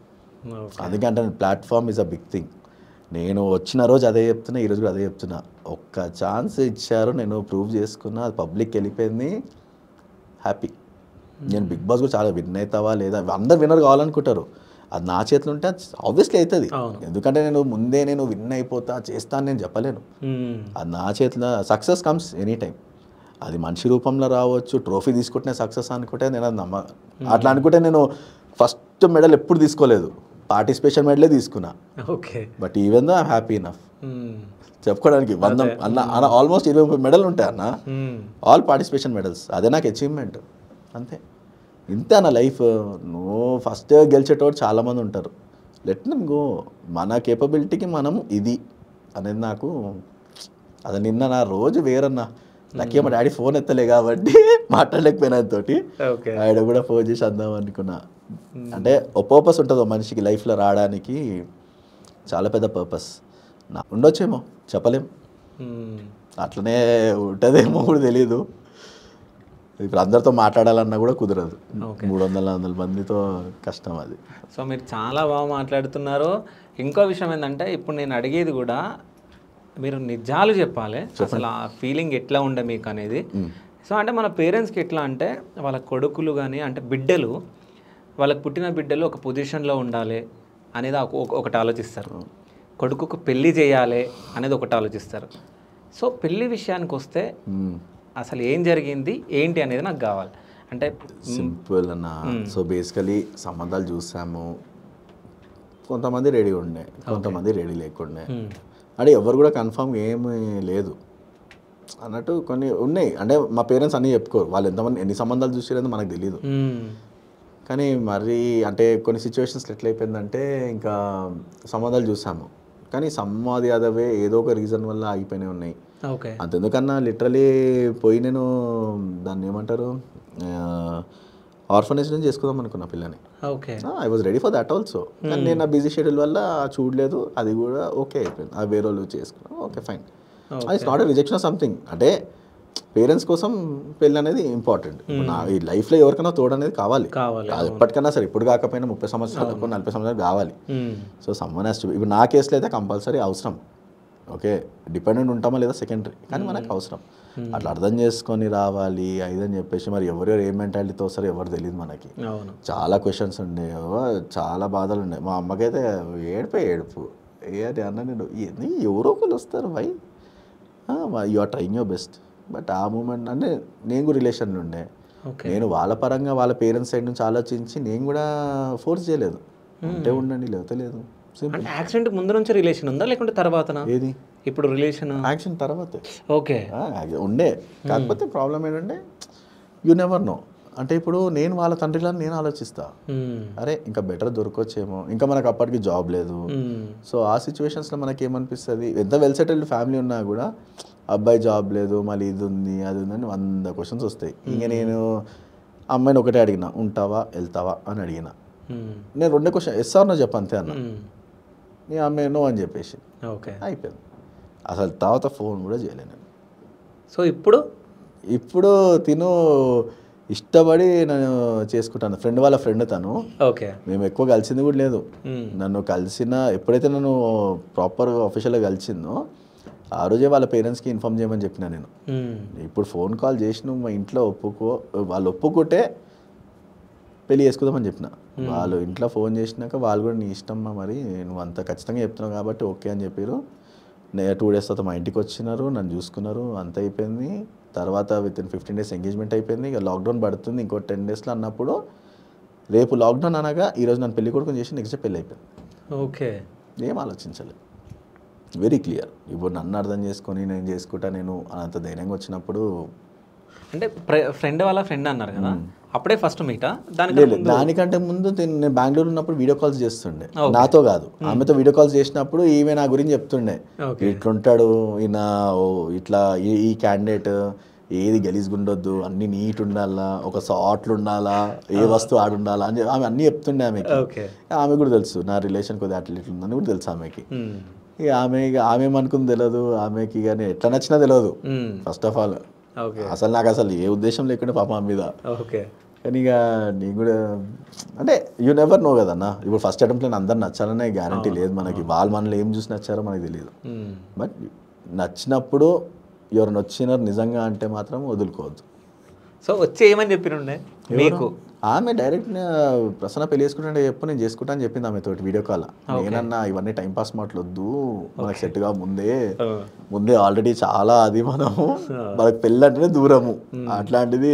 A: అందుకంటే platform is a big thing. నేను వచ్చిన రోజు అదే చెప్తున్నా, ఈరోజు కూడా అదే చెప్తున్నా. ఒక్క ఛాన్స్ ఇచ్చారు, నేను ప్రూవ్ చేసుకున్నా, అది పబ్లిక్ వెళ్ళిపోయింది, హ్యాపీ. నేను బిగ్ బాస్ కూడా చాలా విన్ అవుతావా లేదా, అందరు విన్నర్ కావాలనుకుంటారు. అది నా చేతిలో ఉంటే ఆబ్వియస్లీ అవుతుంది. ఎందుకంటే నేను విన్ అయిపోతా చేస్తాను నేను చెప్పలేను. అది నా చేతిలో. Success comes any time. అది మనిషి రూపంలో రావచ్చు, ట్రోఫీ తీసుకుంటే సక్సెస్ అనుకుంటే నేను అది అట్లా అనుకుంటే నేను ఫస్ట్ మెడల్ ఎప్పుడు తీసుకోలేదు, పార్టిసిపేషన్ మెడలే తీసుకున్నా.
C: Okay.
A: But even though I'm happy enough చెప్పుకోవడానికి. ఆల్మోస్ట్ 20 మెడల్ ఉంటాయి అన్న, ఆల్ పార్టిసిపేషన్ మెడల్స్. అదే నాకు అచీవ్మెంట్, అంతే. ఇంతే అన్న లైఫ్. నువ్వు ఫస్ట్ గెలిచేటోడు చాలామంది ఉంటారు, లెట్ దెమ్ గో. మన కేపబిలిటీకి మనం ఇది అనేది నాకు అది నిన్న నా రోజు వేరన్నా. లక్కీ మా డాడీ ఫోన్ ఎత్తలే కాబట్టి మాట్లాడలేకపోయినా తోటి. ఆయన కూడా ఫోన్ చేసి అందాం అనుకున్నా. అంటే ఒక పర్పస్ ఉంటుంది మనిషికి లైఫ్లో రావడానికి, చాలా పెద్ద పర్పస్ ఉండొచ్చేమో చెప్పలేం, అట్లనే ఉంటుందేమో కూడా తెలీదు. ఇప్పుడు అందరితో మాట్లాడాలన్నా కూడా కుదరదు, 300-400 మందితో కష్టం అది.
C: సో మీరు చాలా బాగా మాట్లాడుతున్నారు. ఇంకో విషయం ఏంటంటే ఇప్పుడు నేను అడిగేది కూడా మీరు నిజాలు చెప్పాలి, అసలు ఆ ఫీలింగ్ ఎట్లా ఉండే మీకు అనేది. సో అంటే మన పేరెంట్స్కి ఎట్లా అంటే వాళ్ళ కొడుకులు కానీ అంటే బిడ్డలు, వాళ్ళకి పుట్టిన బిడ్డలు ఒక పొజిషన్లో ఉండాలి అనేది ఒకటి ఆలోచిస్తారు, కొడుకుకు పెళ్ళి చేయాలి అనేది ఒకటి ఆలోచిస్తారు. సో పెళ్ళి విషయానికి వస్తే అసలు ఏం జరిగింది ఏంటి అనేది నాకు కావాలి. అంటే
A: సింపుల్ అన్న. సో బేసికలీ సంబంధాలు చూసాము, కొంతమంది రెడీ ఉండే, కొంతమంది రెడీ లేకుండే. అంటే ఎవరు కూడా కన్ఫామ్ ఏమీ లేదు అన్నట్టు కొన్ని ఉన్నాయి. అంటే మా పేరెంట్స్ అన్నీ చెప్పుకోరు, వాళ్ళు ఎంతమంది ఎన్ని సంబంధాలు చూసిరేందో మనకు తెలియదు. కానీ మరి అంటే కొన్ని సిచ్యువేషన్స్లో ఎట్లయిపోయిందంటే ఇంకా సంబంధాలు చూసాము, కానీ సమ్మాది అదవే ఏదో ఒక రీజన్ వల్ల ఆగిపోయినాయి ఉన్నాయి.
C: ఓకే,
A: అంతెందుకన్నా లిటరలీ పోయి నేను దాన్ని ఏమంటారు ఆర్ఫనేజ్ నుంచి చేసుకుందాం అనుకున్నా పిల్లని.
C: Okay,
A: I was ready for that also. కానీ నేను నా బిజీ షెడ్యూల్ వల్ల చూడలేదు, అది కూడా ఓకే అయిపోయింది. ఆ వేరే వాళ్ళు చేసుకున్నాను, ఓకే ఫైన్. అది not a rejection of something. అంటే పేరెంట్స్ కోసం పెళ్ళి అనేది ఇంపార్టెంట్. నా ఈ లైఫ్లో ఎవరికైనా తోడు అనేది కావాలి. ఎప్పటికైనా సరే, ఇప్పుడు కాకపోయినా 30 సంవత్సరాలకు 40 సంవత్సరాలు కావాలి. So someone has to. ఇప్పుడు నా కేసులో అయితే కంపల్సరీ అవసరం. ఓకే, డిపెండెంట్ ఉంటామా లేదా సెకండరీ, కానీ మనకు అవసరం. అట్లా అర్థం చేసుకొని రావాలి అని చెప్పేసి మరి ఎవరెవరు ఏ మెంటాలిటీతో వస్తారో ఎవరు తెలియదు మనకి. చాలా క్వశ్చన్స్ ఉండే, చాలా బాధలు ఉన్నాయి. మా అమ్మకైతే ఏడుపు ఏ అన్న నేను ఎవరో ఒకరు వస్తారు why you are trying your best. But ఆ మూమెంట్ అంటే నేను కూడా రిలేషన్లో ఉండే, నేను వాళ్ళ పరంగా వాళ్ళ పేరెంట్స్ సైడ్ నుంచి ఆలోచించి నేను కూడా ఫోర్స్ చేయలేదు, అంటే ఉండండి లేకపోతే లేదు.
C: యాక్సిడెంట్ ముందు నుంచి రిలేషన్ ఉందా లేకుంటే తర్వాత? ఏది ఇప్పుడు రిలేషన్
A: యాక్సిడెంట్ తర్వాత
C: ఓకే
A: ఉండే. కాకపోతే ప్రాబ్లం ఏంటంటే యూ నెవర్ నో. అంటే ఇప్పుడు నేను వాళ్ళ తండ్రిలా నేను ఆలోచిస్తా, అరే ఇంకా బెటర్ దొరకొచ్చేమో, ఇంకా మనకు అప్పటికి జాబ్ లేదు. సో ఆ సిచ్యువేషన్స్లో మనకి ఏమనిపిస్తుంది, ఎంత వెల్ సెటిల్డ్ ఫ్యామిలీ ఉన్నా కూడా అబ్బాయి జాబ్ లేదు, మళ్ళీ ఇది ఉంది అది ఉందని 100 క్వశ్చన్స్ వస్తాయి. ఇంకా నేను అమ్మాయిని ఒకటే అడిగిన, ఉంటావా వెళ్తావా అని అడిగిన. నేను 2 క్వశ్చన్ ఎస్ ఆర్ నో చెప్పు అంతే అన్న. నీ అమ్మాయి నో అని చెప్పేసి
C: ఓకే అయిపోయింది.
A: అసలు తర్వాత ఫోన్ కూడా చేయలేను నేను.
C: సో ఇప్పుడు
A: తిను ఇష్టపడి నేను చేసుకుంటాను. ఫ్రెండ్ వాళ్ళ ఫ్రెండ్ తను.
C: ఓకే, మేము
A: ఎక్కువ కలిసింది కూడా లేదు. నన్ను ఎప్పుడైతే నన్ను ప్రాపర్ ఆఫీషియల్గా కలిసిందో ఆ రోజే వాళ్ళ పేరెంట్స్కి ఇన్ఫామ్ చేయమని చెప్పిన నేను. ఇప్పుడు ఫోన్ కాల్ చేసి నువ్వు మా ఇంట్లో వాళ్ళు ఒప్పుకుంటే పెళ్ళి చేసుకుందామని చెప్పిన. వాళ్ళు ఇంట్లో ఫోన్ చేసినాక వాళ్ళు కూడా నీ ఇష్టమ్మా, మరి నువ్వు అంత ఖచ్చితంగా చెప్తున్నావు కాబట్టి ఓకే అని చెప్పారు. 2 days తర్వాత మా ఇంటికి వచ్చినారు, నన్ను చూసుకున్నారు, అంత అయిపోయింది. తర్వాత విత్ ఇన్ 15 days ఎంగేజ్మెంట్ అయిపోయింది. ఇక లాక్డౌన్ పడుతుంది ఇంకో 10 daysలో అన్నప్పుడు, రేపు లాక్డౌన్ అనగా ఈరోజు నన్ను పెళ్లి కొడుకుని చేసి నెక్స్ట్ డే పెళ్ళి అయిపోయింది.
C: ఓకే,
A: ఏం ఆలోచించలేదు, వెరీ క్లియర్. ఇప్పుడు నన్ను అర్థం చేసుకొని నేను చేసుకుంటా నేను అంత ధైర్యంగా వచ్చినప్పుడు.
C: అంటే ఫ్రెండ్ వాళ్ళ ఫ్రెండ్ అన్నారు కదా, అప్పుడే ఫస్ట్ మీటా?
A: దానికంటే ముందు నేను బెంగళూరు ఉన్నప్పుడు వీడియో కాల్స్ చేస్తుండే, నాతో కాదు ఆమెతో వీడియో కాల్స్ చేసినప్పుడు ఈమె నా గురించి చెప్తుండే, ఇట్లుంటాడు ఈయన, ఇట్లా ఈ క్యాండిడేట్ ఏది గలీజ్గుండొద్దు, అన్ని నీట్ ఉండాలా, ఒక సాట్లు ఉండాలా, ఏ వస్తువు ఆడుండాలా అని ఆమె అన్నీ చెప్తుండే ఆమెకి. ఆమె కూడా తెలుసు నా రిలేషన్ కొద్దిగా అట్లా ఇట్లా ఉందని కూడా తెలుసు ఆమెకి. ఇక ఆమె ఏమనుకుంది తెలియదు ఆమెకి, కానీ ఎట్లా నచ్చినా తెలియదు ఫస్ట్ ఆఫ్ ఆల్. అసలు నాకు అసలు ఏ ఉద్దేశం లేకుండా పాప ఆమె మీద. కానీ ఇక నీకు కూడా అంటే యూ నెవర్ నో కదన్నా. ఇప్పుడు ఫస్ట్ అటెంప్ట్లో అందరు నచ్చాలనే గ్యారంటీ లేదు మనకి. వాళ్ళు మనల్ని ఏం చూసి నచ్చారో మనకి తెలియదు. బట్ నచ్చినప్పుడు ఎవరిని వచ్చినారు నిజంగా అంటే మాత్రం వదులుకోవద్దు.
C: సో వచ్చి ఏమని చెప్పినుండే మీకు?
A: ఆమె డైరెక్ట్ ప్రసన్న పెళ్లి చేసుకుంటే చెప్పు నేను చేసుకుంటా అని చెప్పింది ఆమె తోటి వీడియో కాల్. నేనన్నా ఇవన్నీ టైంపాస్ మాట్లాడొద్దు, మనకు సెట్గా ముందే ఆల్రెడీ చాలా అది మనకు పెళ్ళి అంటేనే దూరము, అట్లాంటిది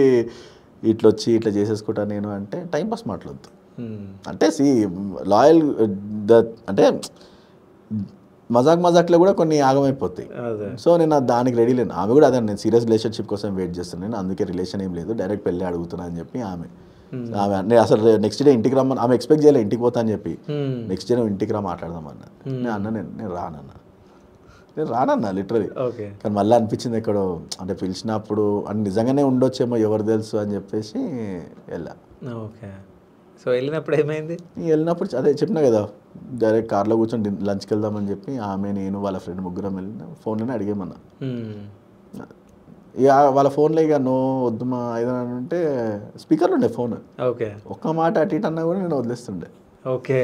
A: ఇట్లా వచ్చి ఇట్లా చేసేసుకుంటా నేను అంటే టైంపాస్ మాట్లాడొద్దు. అంటే లాయల్ అంటే మజాక్లో కూడా కొన్ని ఆగమైపోతాయి. సో నేను దానికి రెడీ లేను. ఆమె కూడా అదే, నేను సీరియస్ రిలేషన్షిప్ కోసం వెయిట్ చేస్తున్నాను, అందుకే రిలేషన్ ఏం లేదు, డైరెక్ట్ పెళ్ళి అడుగుతున్నా అని చెప్పి ఆమె నేను అసలు నెక్స్ట్ డే ఇంటికి రమ్మని ఆమె ఎక్స్పెక్ట్ చేయలే, ఇంటికి పోతా అని చెప్పి. నెక్స్ట్ డే నువ్వు ఇంటికి రా మాట్లాడదామన్నా. నేను రానన్నా లిటరలీ. కానీ మళ్ళీ అనిపించింది ఎక్కడో, అంటే పిలిచినప్పుడు అని నిజంగానే ఉండొచ్చేమో ఎవరు తెలుసు అని చెప్పేసి వెళ్ళా.
C: ఓకే, సో వెళ్ళినప్పుడు ఏమైంది?
A: వెళ్ళినప్పుడు అదే చెప్పినా కదా, డైరెక్ట్ కార్లో కూర్చొని లంచ్కి వెళ్దామని చెప్పి ఆమె నేను వాళ్ళ ఫ్రెండ్ ముగ్గురం వెళ్ళిన. ఫోన్లోనే అడిగేమన్నా, ఇక వాళ్ళ ఫోన్లో ఇక నో వద్దు మా ఏదైనా అంటే స్పీకర్లు ఉండే ఫోన్.
C: ఓకే,
A: ఒక్క మాట అటు ఇటు అన్నా కూడా నేను వదిలేస్తుండే.
C: ఓకే,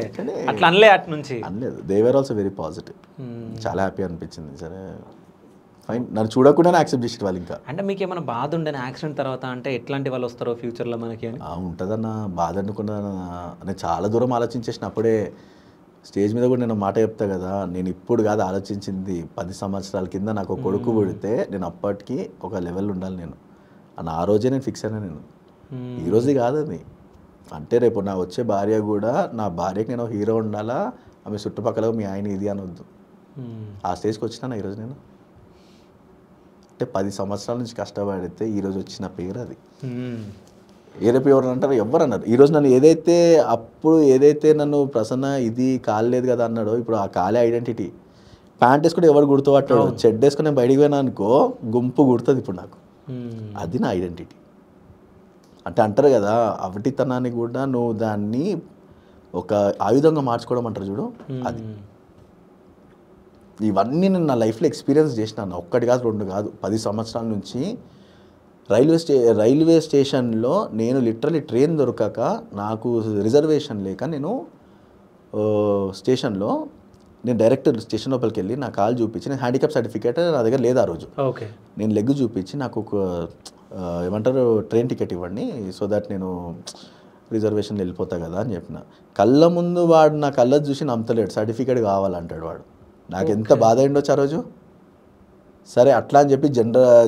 C: అట్లా అనలే అటు నుంచి?
A: అనలేదు. They were also very positive. చాలా హ్యాపీ అనిపించింది. సరే ఫైన్, నన్ను చూడకుండానే యాక్సెప్ట్ చేసేది వాళ్ళు. ఇంకా
C: అంటే మీకు ఏమైనా బాధ ఉండేనా యాక్సిడెంట్ తర్వాత? అంటే ఎట్లాంటి వాళ్ళు వస్తారో ఫ్యూచర్లో మనకి అని?
A: ఉంటుందన్న బాధ అనుకున్నా. నేను చాలా దూరం ఆలోచించేసిన అప్పుడే. స్టేజ్ మీద కూడా నేను మాట చెప్తా కదా, నేను ఇప్పుడు కాదు ఆలోచించింది 10 సంవత్సరాల కింద నాకు కొడుకు పుడితే నేను అప్పటికి ఒక లెవెల్ ఉండాలి నేను అని ఆ రోజే నేను ఫిక్స్ అయినా. నేను ఈరోజు కాదు అది. అంటే రేపు నా వచ్చే భార్య కూడా, నా భార్యకి నేను హీరో ఉండాలా, ఆమె చుట్టుపక్కల మీ ఆయన ఇది అనొద్దు. ఆ స్టేజ్కి వచ్చినా ఈరోజు నేను అంటే 10 సంవత్సరాల నుంచి కష్టపడితే ఈరోజు వచ్చిన పేరు అది. రేపు ఎవరు అంటారు, ఎవరు అన్నారు. ఈరోజు నన్ను ఏదైతే నన్ను ప్రసన్న ఇది కాలేదు కదా అన్నాడో, ఇప్పుడు ఆ కాలే ఐడెంటిటీ. ప్యాంట్ వేసుకుంటే ఎవరు గుర్తుపట్టాడు, చెడ్డ వేసుకుని నేను బయటికి పోయినా అనుకో గుంపు గుర్తుంది ఇప్పుడు నాకు. అది నా ఐడెంటిటీ. అంటే అంటారు కదా, అవటితనాన్ని కూడా నువ్వు దాన్ని ఒక ఆయుధంగా మార్చుకోవడం అంటారు చూడు, అది. ఇవన్నీ నేను నా లైఫ్లో ఎక్స్పీరియన్స్ చేసినాను. ఒక్కటి కాదు, 2 కాదు, 10 సంవత్సరాల నుంచి. రైల్వే స్టేషన్లో నేను లిటరలీ ట్రైన్ దొరకక, నాకు రిజర్వేషన్ లేక నేను స్టేషన్లో నేను డైరెక్ట్ స్టేషన్ లోపలికి వెళ్ళి నా కాల్ చూపించి, నేను హ్యాండిక్యాప్ సర్టిఫికేట్ నా దగ్గర లేదు ఆ రోజు.
C: ఓకే.
A: నేను లెగ్ చూపించి నాకు ఒక ఏమంటారు ట్రైన్ టికెట్ ఇవ్వండి, సో దట్ నేను రిజర్వేషన్ వెళ్ళిపోతా కదా అని చెప్పిన. కళ్ళ ముందు వాడు నా కళ్ళ చూసి నమ్మతలేడు, సర్టిఫికేట్ కావాలంటాడు వాడు. నాకు ఎంత బాధ అయిండొచ్చు ఆ రోజు. సరే అట్లా అని చెప్పి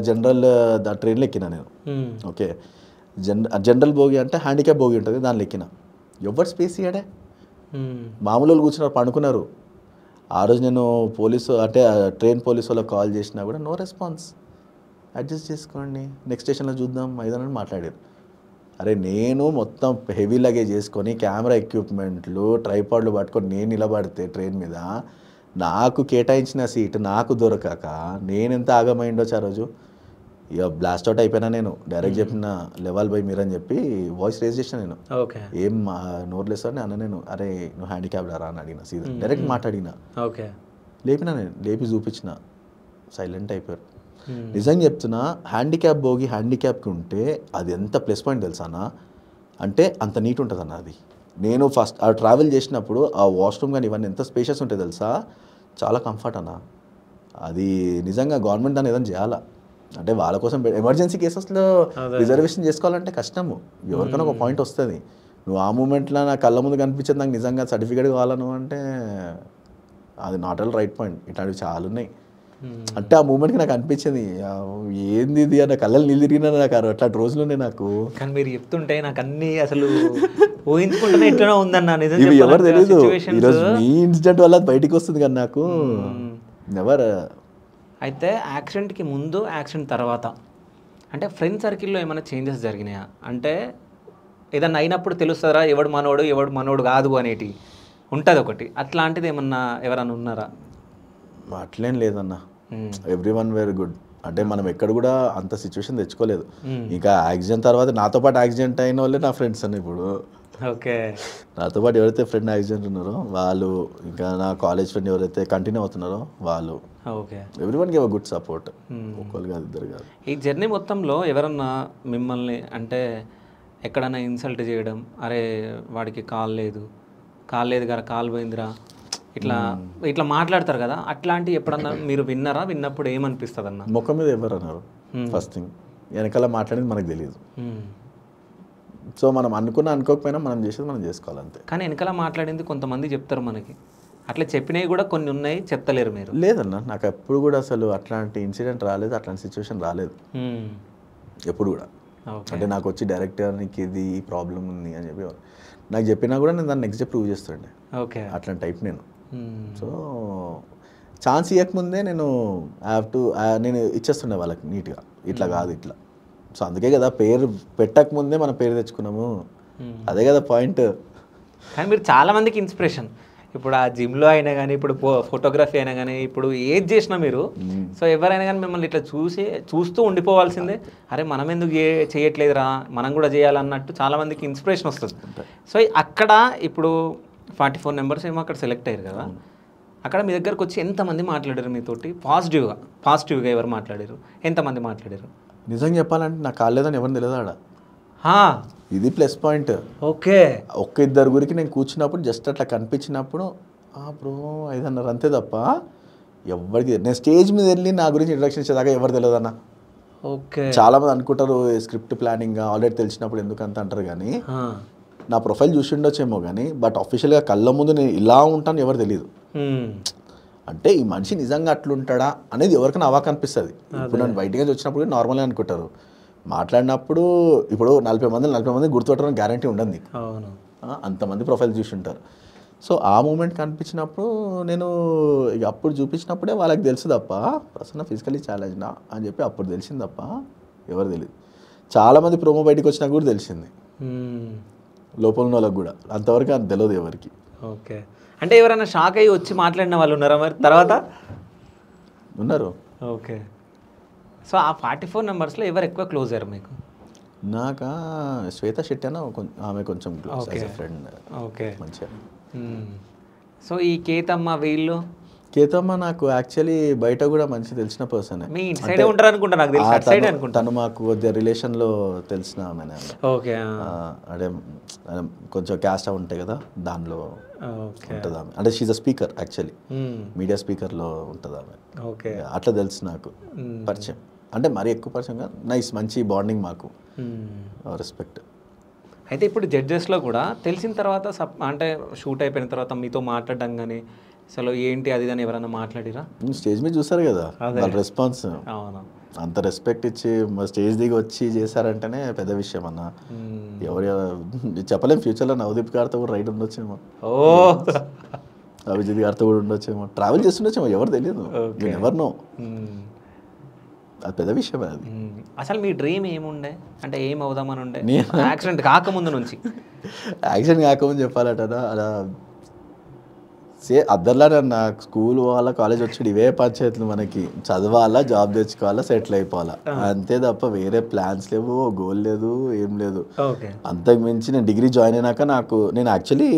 A: జనరల్ ట్రైన్లో ఎక్కినా నేను. ఓకే, జనరల్ బోగి అంటే హ్యాండిక్యాప్ బోగి ఉంటుంది, దానిలో ఎక్కిన. ఎవరు స్పేస్ ఇయ్యాడే, మామూలు కూర్చున్నారు, పండుకున్నారు. ఆ రోజు నేను ట్రైన్ పోలీసు వాళ్ళకి కాల్ చేసినా కూడా నో రెస్పాన్స్. అడ్జస్ట్ చేసుకోండి, నెక్స్ట్ స్టేషన్లో చూద్దాం 500 మాట్లాడారు. అరే నేను మొత్తం హెవీ లగేజ్ చేసుకొని కెమెరా ఎక్విప్మెంట్లు ట్రైపాడ్లు పట్టుకొని నేను నిలబడితే ట్రైన్ మీద, నాకు కేటాయించిన సీట్ నాకు దొరకక నేను ఎంత ఆగమైండొచ్చు ఆ రోజు. ఇక బ్లాస్ట్ అవుట్ అయిపోయినా. నేను డైరెక్ట్ చెప్పిన లెవెల్ బై మీరు అని చెప్పి వాయిస్ రేజ్ చేసిన నేను. ఏం నోర్లేస్ అని అన్న నేను. అరే నువ్వు హ్యాండిక్యాప్ రా అని అడిగిన, సీదా డైరెక్ట్ మాట్లాడినా. లేపినా నేను, లేపి చూపించిన, సైలెంట్ అయిపోయారు. నిజంగా చెప్తున్నా, హ్యాండిక్యాప్కి ఉంటే అది ఎంత ప్లస్ పాయింట్ తెలుసానా, అంటే అంత నీట్ ఉంటుంది అన్న. అది నేను ఫస్ట్ ట్రావెల్ చేసినప్పుడు ఆ వాష్రూమ్ కానీ ఇవన్నీ ఎంత స్పేషియస్ ఉంటాయి తెలుసా, చాలా కంఫర్ట్ అన్న. అది నిజంగా గవర్నమెంట్ దాన్ని ఏదైనా చేయాలా. అంటే వాళ్ళ కోసం ఎమర్జెన్సీ కేసెస్లో రిజర్వేషన్ చేసుకోవాలంటే కష్టము, ఎవరికైనా ఒక పాయింట్ వస్తుంది. నువ్వు ఆ మూమెంట్లో నా కళ్ళ ముందు కనిపించేది నాకు నిజంగా సర్టిఫికేట్ కావాలను అంటే అది నాట్ ఆల్ రైట్ పాయింట్. ఇట్లాంటివి చాలా ఉన్నాయి. అంటే ఆ మూమెంట్కి నాకు అనిపించింది, ఏంది ఇది అన్న, కళ్ళలు నీళ్ళు తిరిగినా నాకు అట్లాంటి రోజులునే నాకు.
C: కానీ మీరు చెప్తుంటే నాకు అన్ని అసలు ఊహించుకుంటూనే ఎట్లనో ఉందన్న.
A: ఇవి ఎవరు తెలియదు, ఈరోజు మీ ఇన్సిడెంట్ వల్ల బయటికి వస్తుంది కానీ నాకు నెవర్.
C: అయితే యాక్సిడెంట్కి ముందు, యాక్సిడెంట్ తర్వాత అంటే ఫ్రెండ్ సర్కిల్లో ఏమైనా చేంజెస్ జరిగినాయా? అంటే ఏదన్నా అయినప్పుడు తెలుస్తుందా ఎవడు మనోడు కాదు అనేటి ఉంటుంది ఒకటి, అట్లాంటిది ఏమన్నా ఎవరన్నా ఉన్నారా?
A: అట్లేం లేదన్న, ఎవ్రీవన్ వెరీ గుడ్. అంటే మనం ఎక్కడ కూడా అంత సిచ్యువేషన్ తెచ్చుకోలేదు. ఇంకా యాక్సిడెంట్ తర్వాత నాతో పాటు యాక్సిడెంట్ అయిన వాళ్ళే నా ఫ్రెండ్స్ అన్న ఇప్పుడు.
C: ఓకే. నాతో
A: పాటు ఎవరైతే ఫ్రెండ్ యాక్సిడెంట్ ఉన్నారో వాళ్ళు, ఇంకా నా కాలేజ్ ఫ్రెండ్ ఎవరైతే కంటిన్యూ అవుతున్నారో వాళ్ళు,
C: okay,
A: everyone give a good support. ఒక్కరు కాదు, ఇద్దరు కాదు.
C: ఈ జర్నీ మొత్తంలో ఎవరన్నా మిమ్మల్ని అంటే ఎక్కడన్నా ఇన్సల్ట్ చేయడం, అరే వాడికి కాల్ లేదు కదా, కాల్ పోయిందిరా, ఇట్లా మాట్లాడతారు కదా, అట్లాంటివి ఎప్పుడన్నా మీరు విన్నారా? విన్నప్పుడు ఏమనిపిస్తుంది అన్న?
A: ముఖం మీద ఎవరు అన్నారు ఫస్ట్ థింగ్, వెనకాల మాట్లాడేది మనకు తెలియదు. సో మనం అనుకోకపోయినా మనం చేసేది మనం చేసుకోవాలంతే.
C: కానీ వెనకాల మాట్లాడింది కొంతమంది చెప్తారు మనకి, అట్లా చెప్పినవి కూడా కొన్ని ఉన్నాయి, చెప్తలేరు మీరు.
A: లేదన్న, నాకు ఎప్పుడు కూడా అసలు అట్లాంటి ఇన్సిడెంట్ రాలేదు, అట్లాంటి సిచ్యువేషన్ రాలేదు ఎప్పుడు కూడా. అంటే నాకు వచ్చి డైరెక్టర్ నీకు ఇది ప్రాబ్లం ఉంది అని చెప్పి నాకు చెప్పినా కూడా నేను దాన్ని నెక్స్ట్ డే ప్రూవ్ చేస్తుండే.
C: ఓకే,
A: అట్లాంటి టైప్ నేను. సో ఛాన్స్ ఇవ్వకముందే నేను నేను ఇచ్చేస్తుండే వాళ్ళకి నీట్గా, ఇట్లా కాదు ఇట్లా. సో అందుకే కదా పేరు పెట్టకముందే మన పేరు తెచ్చుకున్నాము, అదే కదా పాయింట్.
C: కానీ మీరు చాలా మందికి ఇన్స్పిరేషన్. ఇప్పుడు ఆ జిమ్లో అయినా కానీ, ఇప్పుడు ఫోటోగ్రఫీ అయినా కానీ, ఇప్పుడు ఏది చేసినా మీరు, సో ఎవరైనా కానీ మిమ్మల్ని ఇట్లా చూస్తూ ఉండిపోవాల్సిందే, అరే మనం ఎందుకు చేయట్లేదురా, మనం కూడా చేయాలన్నట్టు చాలామందికి ఇన్స్పిరేషన్ వస్తుంది. సో అక్కడ ఇప్పుడు 44 నెంబర్స్ ఏమో అక్కడ సెలెక్ట్ అయ్యారు కదా, అక్కడ మీ దగ్గరకు వచ్చి ఎంతమంది మాట్లాడారు మీతోటి? పాజిటివ్గా ఎవరు మాట్లాడారు? ఎంతమంది మాట్లాడారు?
A: నిజంగా చెప్పాలంటే నాకు కాలేదని ఎవరిని తెలియదు ఆడ. ఇది ప్లస్ పాయింట్.
C: ఓకే,
A: ఒక్క ఇద్దరు గురికి నేను కూర్చున్నప్పుడు జస్ట్ అట్లా కనిపించినప్పుడు బ్రో 500 అంతే తప్ప ఎవరికి, నేను స్టేజ్ మీద వెళ్ళి నా గురించి ఇంట్రడక్షన్ ఇచ్చేదాకా ఎవరు తెలియదు అన్న.
C: ఓకే,
A: చాలా మంది అనుకుంటారు స్క్రిప్ట్ ప్లానింగ్ ఆల్రెడీ తెలిసినప్పుడు ఎందుకంత అంటారు, కానీ నా ప్రొఫైల్ చూసి ఉండొచ్చేమో కానీ, బట్ అఫీషియల్గా కళ్ళ ముందు నేను ఇలా ఉంటాను ఎవరు తెలియదు. అంటే ఈ మనిషి నిజంగా అట్లుంటాడా అనేది ఎవరికైనా అవాక్ అనిపిస్తుంది. ఇప్పుడు నన్ను బయటగా వచ్చినప్పుడు నార్మల్గా అనుకుంటారు, మాట్లాడినప్పుడు ఇప్పుడు 40 మంది గుర్తుపట్టడం గ్యారంటీ ఉండదు నీకు, అంతమంది ప్రొఫైల్ చూసి ఉంటారు. సో ఆ మూమెంట్ కనిపించినప్పుడు నేను ఇక అప్పుడు చూపించినప్పుడే వాళ్ళకి తెలుసు తప్ప ప్రసన్న ఫిజికలీ ఛాలెంజ్నా అని చెప్పి అప్పుడు తెలిసింది తప్ప ఎవరు తెలియదు. చాలామంది ప్రోమో బయటకు వచ్చినా కూడా తెలిసింది లోపల ఉన్న వాళ్ళకి కూడా, అంతవరకు అది తెలియదు ఎవరికి.
C: ఓకే, అంటే ఎవరైనా షాక్ అయ్యి వచ్చి మాట్లాడిన వాళ్ళు ఉన్నారా మరి తర్వాత?
A: ఉన్నారు.
C: ఓకే, సో ఆ 44 నెంబర్స్లో ఎవరు ఎక్కువ క్లోజ్ అయ్యారు మీకు?
A: నాకా శ్వేత శెట్టి అన్న ఆమె కొంచెం close as a friend.
C: Okay,
A: మంచిగా.
C: సో ఈ కేతమ్మ వీళ్ళు?
A: కేతమ్మ నాకు యాక్చువల్లీ బయట కూడా మంచి తెలిసిన పర్సన్.
C: మీ ఇటు సైడే ఉంటారు అనుకుంటా, నాకు తెలిసి అటు సైడే అనుకుంటా.
A: తను మాకు కొద్దిగా రిలేషన్లో తెలిసిన ఆమె.
C: ఓకే,
A: అంటే కొంచెం క్యాస్ట్ ఉంటాయి కదా దానిలో ఉంటుంది ఆమె. అంటే she's a speaker actually, media స్పీకర్లో ఉంటుంది ఆమె.
C: ఓకే,
A: అట్లా తెలుసు నాకు పరిచయం. అంటే మరీ ఎక్కువ పరిచయం కాదు, నైస్ మంచి బాండింగ్ మాకు, రెస్పెక్ట్.
C: అయితే ఇప్పుడు జడ్జెస్లో కూడా తెలిసిన తర్వాత అంటే షూట్ అయిపోయిన తర్వాత మీతో మాట్లాడడం కానీ అసలు ఏంటి అది అని ఎవరైనా మాట్లాడిరా?
A: స్టేజ్ మీద చూసారు కదా వాళ్ళ రెస్పాన్స్.
C: అవును,
A: అంత రెస్పెక్ట్ ఇచ్చి స్టేజ్ దిగి వచ్చి చేశారంటేనే పెద్ద విషయం అన్న. ఎవరు చెప్పలేం, ఫ్యూచర్లో నవదీప్ గారితో కూడా రైడ్ ఉండొచ్చేమో, అభిజిత్ గారితో కూడా ఉండొచ్చేమో, ట్రావెల్ చేస్తుండొచ్చేమో, ఎవరు తెలియదు, ఎవరు నో. అది పెద్ద విషయం. అది
C: అసలు మీ డ్రీమ్ ఏముండే, అంటే ఏం అవుదామని ఉండే యాక్సిడెంట్ కాకముందు నుంచి?
A: యాక్సిడెంట్ కాకముందు చెప్పాలట అలా అద్దర్లా నాకు స్కూల్ వాళ్ళ కాలేజ్ వచ్చి ఇవే పంచాయతీలు, మనకి చదవాలా, జాబ్ తెచ్చుకోవాలా, సెటిల్ అయిపోవాలా, అంతే తప్ప వేరే ప్లాన్స్ లేవు, గోల్ లేదు, ఏం లేదు. అంతకు మించి నేను డిగ్రీ జాయిన్ అయినాక నేను యాక్చువల్లీ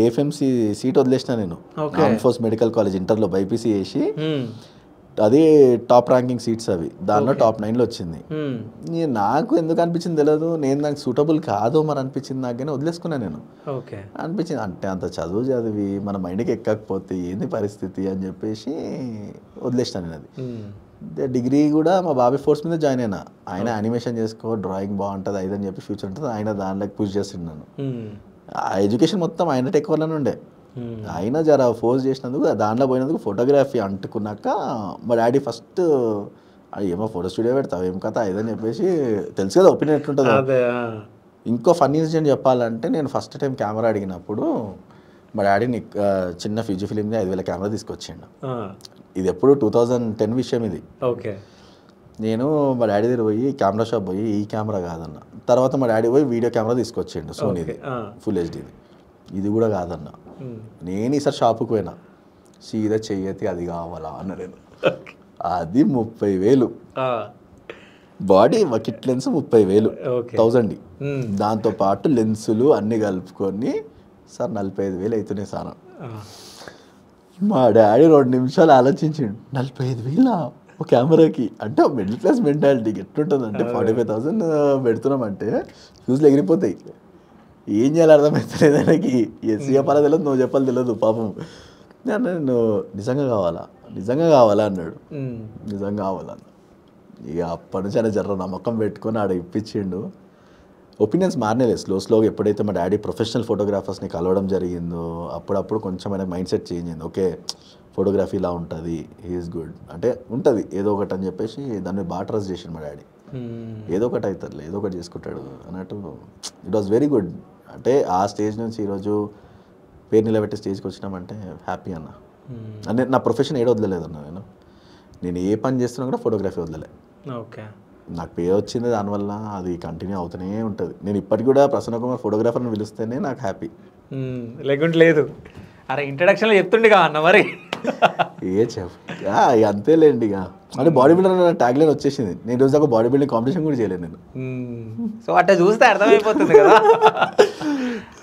A: ఏఎఫ్ఎంసీ సీట్ వదిలేసిన. నేను ఆర్మ్ ఫోర్స్ మెడికల్ కాలేజ్ ఇంటర్లో బైపీసీ చేసి, అదే టాప్ ర్యాంకింగ్ సీట్స్ అవి, దానిలో టాప్ 9లో వచ్చింది. నాకు ఎందుకు అనిపించింది తెలియదు, నేను నాకు సూటబుల్ కాదు మరి అనిపించింది నాకు, కానీ వదిలేసుకున్నాను నేను. అనిపించింది అంటే అంత చదువు చదివి మన మైండ్కి ఎక్కకపోతే ఏంది పరిస్థితి అని చెప్పేసి వదిలేసినాను నేను అది. డిగ్రీ కూడా మా బాబాయ్ ఫోర్స్ మీద జాయిన్ అయినా. ఆయన యానిమేషన్ చేసుకో, డ్రాయింగ్ బాగుంటుంది అదని చెప్పి ఫ్యూచర్ ఉంటుంది, ఆయన దానిలోకి పుష్ చేస్తున్నాను. ఆ ఎడ్యుకేషన్ మొత్తం ఆయన టేక్ ఓవర్లోనే ఉండే. అయినా జర ఫోర్స్ చేసినందుకు దాంట్లో పోయినందుకు ఫోటోగ్రఫీ అంటుకున్నాక మా డాడీ ఫస్ట్ ఏమో ఫోటో స్టూడియో పెడతావు ఏం కథ ఇదని చెప్పేసి, తెలుసు కదా ఒపీనియన్ ఎట్లుంటుందో. ఇంకో ఫన్నీ ఇన్సిడెంట్ చెప్పాలంటే, నేను ఫస్ట్ టైం కెమెరా అడిగినప్పుడు మా డాడీని చిన్న ఫిజీ ఫిలింది 5,000 కెమెరా తీసుకొచ్చిండు. ఇది ఎప్పుడు 2010 విషయం ఇది. నేను మా డాడీ దగ్గర పోయి కెమెరా షాప్ పోయి ఈ కెమెరా కాదన్న, తర్వాత మా డాడీ పోయి వీడియో కెమెరా తీసుకొచ్చిండు, సోనీది ఫుల్ హెచ్డీది. ఇది కూడా కాదన్న, నేను ఈసారి షాపుకి పోయినా, సీదా చెయ్యతి అది కావాలా అన్న. నేను అది 30,000 బాడీ కిట్ లెన్స్ 30,000 1000. దాంతోపాటు లెన్సులు అన్నీ కలుపుకొని సార్ 45,000 అవుతున్నాయి సార్. మా డాడీ 2 నిమిషాలు ఆలోచించిండు, 45,000 ఒక కెమెరాకి అంటే మిడిల్ క్లాస్ మెంటాలిటీకి ఎట్లుంటుంది అంటే 45,000 పెడుతున్నామంటే ఫ్యూజ్లు ఎగిరిపోతాయి. ఏం చేయాలి అర్థమవుతుంది ఆయనకి, ఎస్సీ చెప్పాలా తెలియదు, నువ్వు చెప్పాలి తెలియదు పాపం. నేను నిజంగా కావాలా అన్నాడు. నిజంగా కావాలన్న. ఇక అప్పటి నుంచి ఆయన జర్ర నమ్మకం పెట్టుకొని ఆడ ఇప్పించిండు. ఒపీనియన్స్ మారనేలేదు స్లోగా. ఎప్పుడైతే మా డాడీ ప్రొఫెషనల్ ఫోటోగ్రాఫర్స్ని కలవడం జరిగిందో అప్పుడప్పుడు కొంచెం ఆయన మైండ్ సెట్ చేంజ్ అయింది. ఓకే ఫోటోగ్రఫీ ఇలా ఉంటుంది, హీఈస్ గుడ్ అంటే ఉంటుంది ఏదో ఒకటి అని చెప్పేసి దాన్ని బాగా ట్రస్ట్ చేసిండు మా డాడీ. ఏదో ఒకటి అవుతుంది, ఏదో ఒకటి చేసుకుంటాడు అన్నట్టు. It was very good. అంటే ఆ స్టేజ్ నుంచి ఈరోజు పేరు నిలబెట్టే స్టేజ్కి వచ్చినామంటే హ్యాపీ అన్న. అంటే నా ప్రొఫెషన్ ఏదో వదలలేదు అన్న. నేను ఏ పని చేస్తున్నా కూడా ఫోటోగ్రఫీ వదలలే.
C: ఓకే,
A: నాకు పేరు వచ్చింది దానివల్ల, అది కంటిన్యూ అవుతూనే ఉంటుంది. నేను ఇప్పటికి కూడా ప్రసన్న కుమార్ ఫోటోగ్రాఫర్ని పిలిస్తేనే నాకు హ్యాపీ,
C: లేకుంటే లేదు. అరే ఇంట్రడక్షన్లో చెప్తుండేగా అన్న మరి.
A: అంతేలేండి. ఇక అంటే బాడీ బిల్డర్ ట్యాగ్ లైన్ వచ్చేసింది. నేను రోజు దాకా బాడీ బిల్డింగ్ కాంపిటీషన్ కూడా చేయలేదు నేను.
C: సో అట్లా చూస్తే అర్థమైపోతుంది కదా.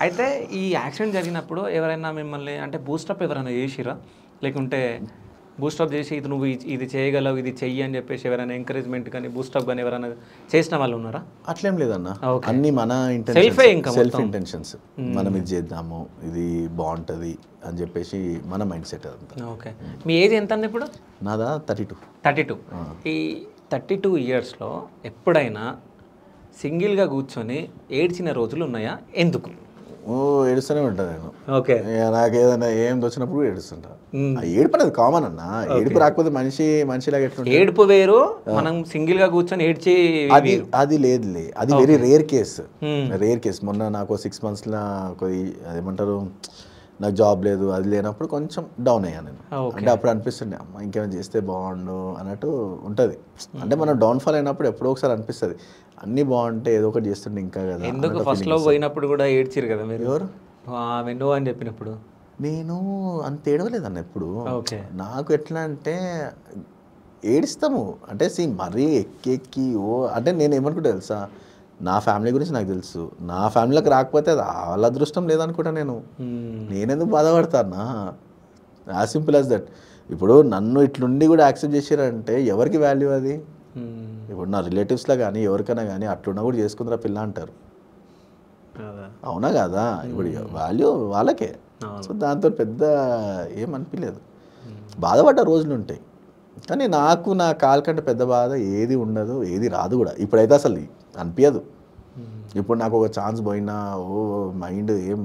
C: అయితే ఈ యాక్సిడెంట్ జరిగినప్పుడు ఎవరైనా మిమ్మల్ని అంటే బూస్టప్ ఎవరైనా చేసిరా, లేకుంటే బూస్టప్ చేసి ఇది నువ్వు ఇది చేయగలవు ఇది చెయ్యి అని చెప్పేసి ఎవరైనా ఎంకరేజ్మెంట్ కానీ బూస్టప్ కానీ ఎవరైనా చేసిన వాళ్ళు ఉన్నారా?
A: అట్లేం లేదన్న, అన్ని మన సెల్ఫ్ ఇంటెన్షన్స్. మనం ఇది చేద్దాము, ఇది బాగుంటుంది అని చెప్పేసి మన మైండ్ సెట్ అదంతా.
C: ఓకే, మీ ఏజ్ ఎంత అండి ఇప్పుడు?
A: నాదా 32.
C: 32. ఈ 32 ఇయర్స్లో ఎప్పుడైనా సింగిల్గా కూర్చొని ఏడ్చిన రోజులు ఉన్నాయా? ఎందుకు?
A: ఏడుస్తూనే ఉంటాను నేను.
C: ఓకే,
A: నాకు ఏదైనా ఏం వచ్చినప్పుడు ఏడుస్తుంటా. ఏడుపు అనేది కామన్ అన్న. ఏడుపు రాకపోతే మనిషిలాగా ఎట్లా
C: ఏడుపు వేరు, మనం సింగిల్ గా కూర్చొని ఏడ్చి
A: అది లేదులే, అది వెరీ రేర్ కేస్. మొన్న నాకు 6 months అదేమంటారు నాకు జాబ్ లేదు అది లేనప్పుడు కొంచెం డౌన్ అయ్యాను నేను. అంటే అప్పుడు అనిపిస్తుండే అమ్మ ఇంకేమైనా చేస్తే బాగుండు అన్నట్టు ఉంటుంది. అంటే మనం డౌన్ఫాల్ అయినప్పుడు ఎప్పుడో ఒకసారి అనిపిస్తుంది అన్నీ బాగుంటే ఏదో ఒకటి చేస్తుండే ఇంకా కదా.
C: ఎందుకు ఫస్ట్లో పోయినప్పుడు కూడా ఏడ్చిరు కదా మీరు?
A: ఎవరు
C: వెన్నో అని చెప్పినప్పుడు?
A: నేను అంత ఏడవలేదన్న ఎప్పుడు.
C: ఓకే.
A: నాకు ఎట్లా అంటే ఏడుస్తాము అంటే మరీ ఎక్కి అంటే నేను ఏమనుకుంటా తెలుసా, నా ఫ్యామిలీ గురించి నాకు తెలుసు, నా ఫ్యామిలీలోకి రాకపోతే అది వాళ్ళ అదృష్టం లేదనుకుంటా నేనెందుకు బాధపడతానా, యాజ్ సింపుల్ యాజ్ దట్. ఇప్పుడు నన్ను ఇట్లుండి కూడా యాక్సెప్ట్ చేసారంటే ఎవరికి వాల్యూ అది? ఇప్పుడు నా రిలేటివ్స్లో కానీ ఎవరికైనా కానీ అట్లున్నా కూడా చేసుకుంటారా పిల్ల అంటారు, అవునా కదా? ఇప్పుడు వాల్యూ వాళ్ళకే. సో దాంతో పెద్ద ఏమనిపించలేదు, బాధపడ్డ రోజులు ఉంటాయి కానీ నాకు నా కాల్ కంటే పెద్ద బాధ ఏది ఉండదు, ఏది రాదు కూడా. ఇప్పుడైతే అసలు అనిపించదు. ఇప్పుడు నాకు ఒక ఛాన్స్ పోయినా మైండ్ ఏం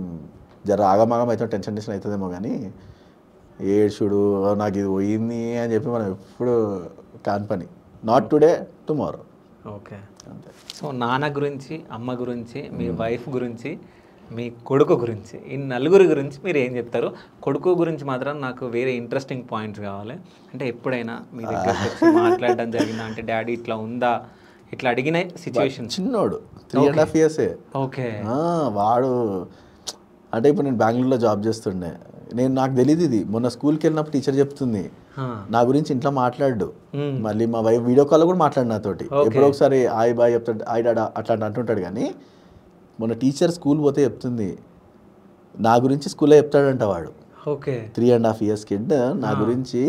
A: జర ఆగమాగం అయితే టెన్షన్ అవుతుందేమో కానీ ఏడ్చుడు నాకు ఇది పోయింది అని చెప్పి మనం ఎప్పుడు కాని పని. Not today, tomorrow.
C: ఓకే, అంతే. సో నాన్న గురించి, అమ్మ గురించి, మీ వైఫ్ గురించి, మీ కొడుకు గురించి, ఈ నలుగురి గురించి మీరు ఏం చెప్తారు? కొడుకు గురించి మాత్రం నాకు వేరే ఇంట్రెస్టింగ్ పాయింట్స్ కావాలి. అంటే ఎప్పుడైనా మీ దగ్గర మాట్లాడడం జరిగిందా? అంటే డాడీ ఇట్లా ఉందా, ఇట్లా అడిగిన సిచ్యువేషన్?
A: చిన్నోడు 3.5 years.
C: ఓకే.
A: వాడు అంటే ఇప్పుడు నేను బెంగళూరులో జాబ్ చేస్తుండే, నాకు తెలియదు ఇది. మొన్న స్కూల్కి వెళ్ళినప్పుడు టీచర్ చెప్తుంది నా గురించి ఇంట్లో మాట్లాడు, మళ్ళీ మా వైఫ్ వీడియో కాల్లో కూడా మాట్లాడు నాతోటి. ఎప్పుడో ఒకసారి ఆయ్ బాయ్ చెప్తాడు, ఆయ్ డాడా అట్లా అంటుంటాడు. కానీ మొన్న టీచర్ స్కూల్ పోతే చెప్తుంది నా గురించి స్కూల్లో చెప్తాడంట వాడు.
C: ఓకే.
A: 3.5 years కిడ్ నా గురించి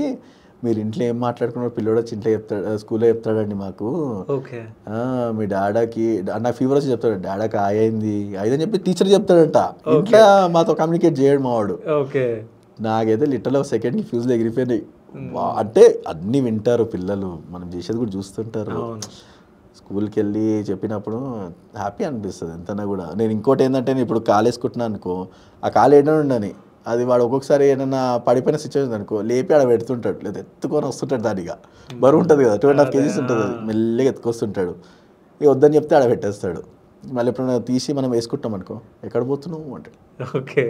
A: మీరు ఇంట్లో ఏం మాట్లాడుకున్నారు పిల్లోడు వచ్చి ఇంట్లో చెప్తాడు, స్కూల్లో చెప్తాడండి మాకు.
C: ఓకే.
A: మీ డాడాకి నాకు ఫీవర్ వచ్చి చెప్తాడు, డాడాకి అయింది అయిందని చెప్పి టీచర్ చెప్తాడంట. ఇంట్లో మాతో కమ్యూనికేట్ చేయడు మావాడు.
C: ఓకే.
A: నాకైతే లిటరల్ సెకండ్కి ఫ్యూజ్లో ఎగిరిపోయినాయి. అంటే అన్నీ వింటారు పిల్లలు, మనం చేసేది కూడా చూస్తుంటారు. స్కూల్కి వెళ్ళి చెప్పినప్పుడు హ్యాపీ అనిపిస్తుంది ఎంతనా కూడా. నేను ఇంకోటి ఏంటంటే నేను ఇప్పుడు కాలు వేసుకుంటున్నాను అనుకో, ఆ కాలు ఏదైనా ఉండని అది వాడు ఒక్కొక్కసారి ఏదైనా పడిపోయిన సిచ్యువేషన్ అనుకో లేపి ఆడ పెడుతుంటాడు, లేదా ఎత్తుకొని వస్తుంటాడు. దానిగా బరువు ఉంటుంది కదా, 2.5 kgs ఉంటుంది, అది మెల్లగా ఎత్తుకొస్తుంటాడు. ఇక వద్దని చెప్తే ఆడ పెట్టేస్తాడు. మళ్ళీ ఎప్పుడైనా తీసి మనం వేసుకుంటాం అనుకో, ఎక్కడ పోతున్నావు అంటాడు.
C: ఓకే.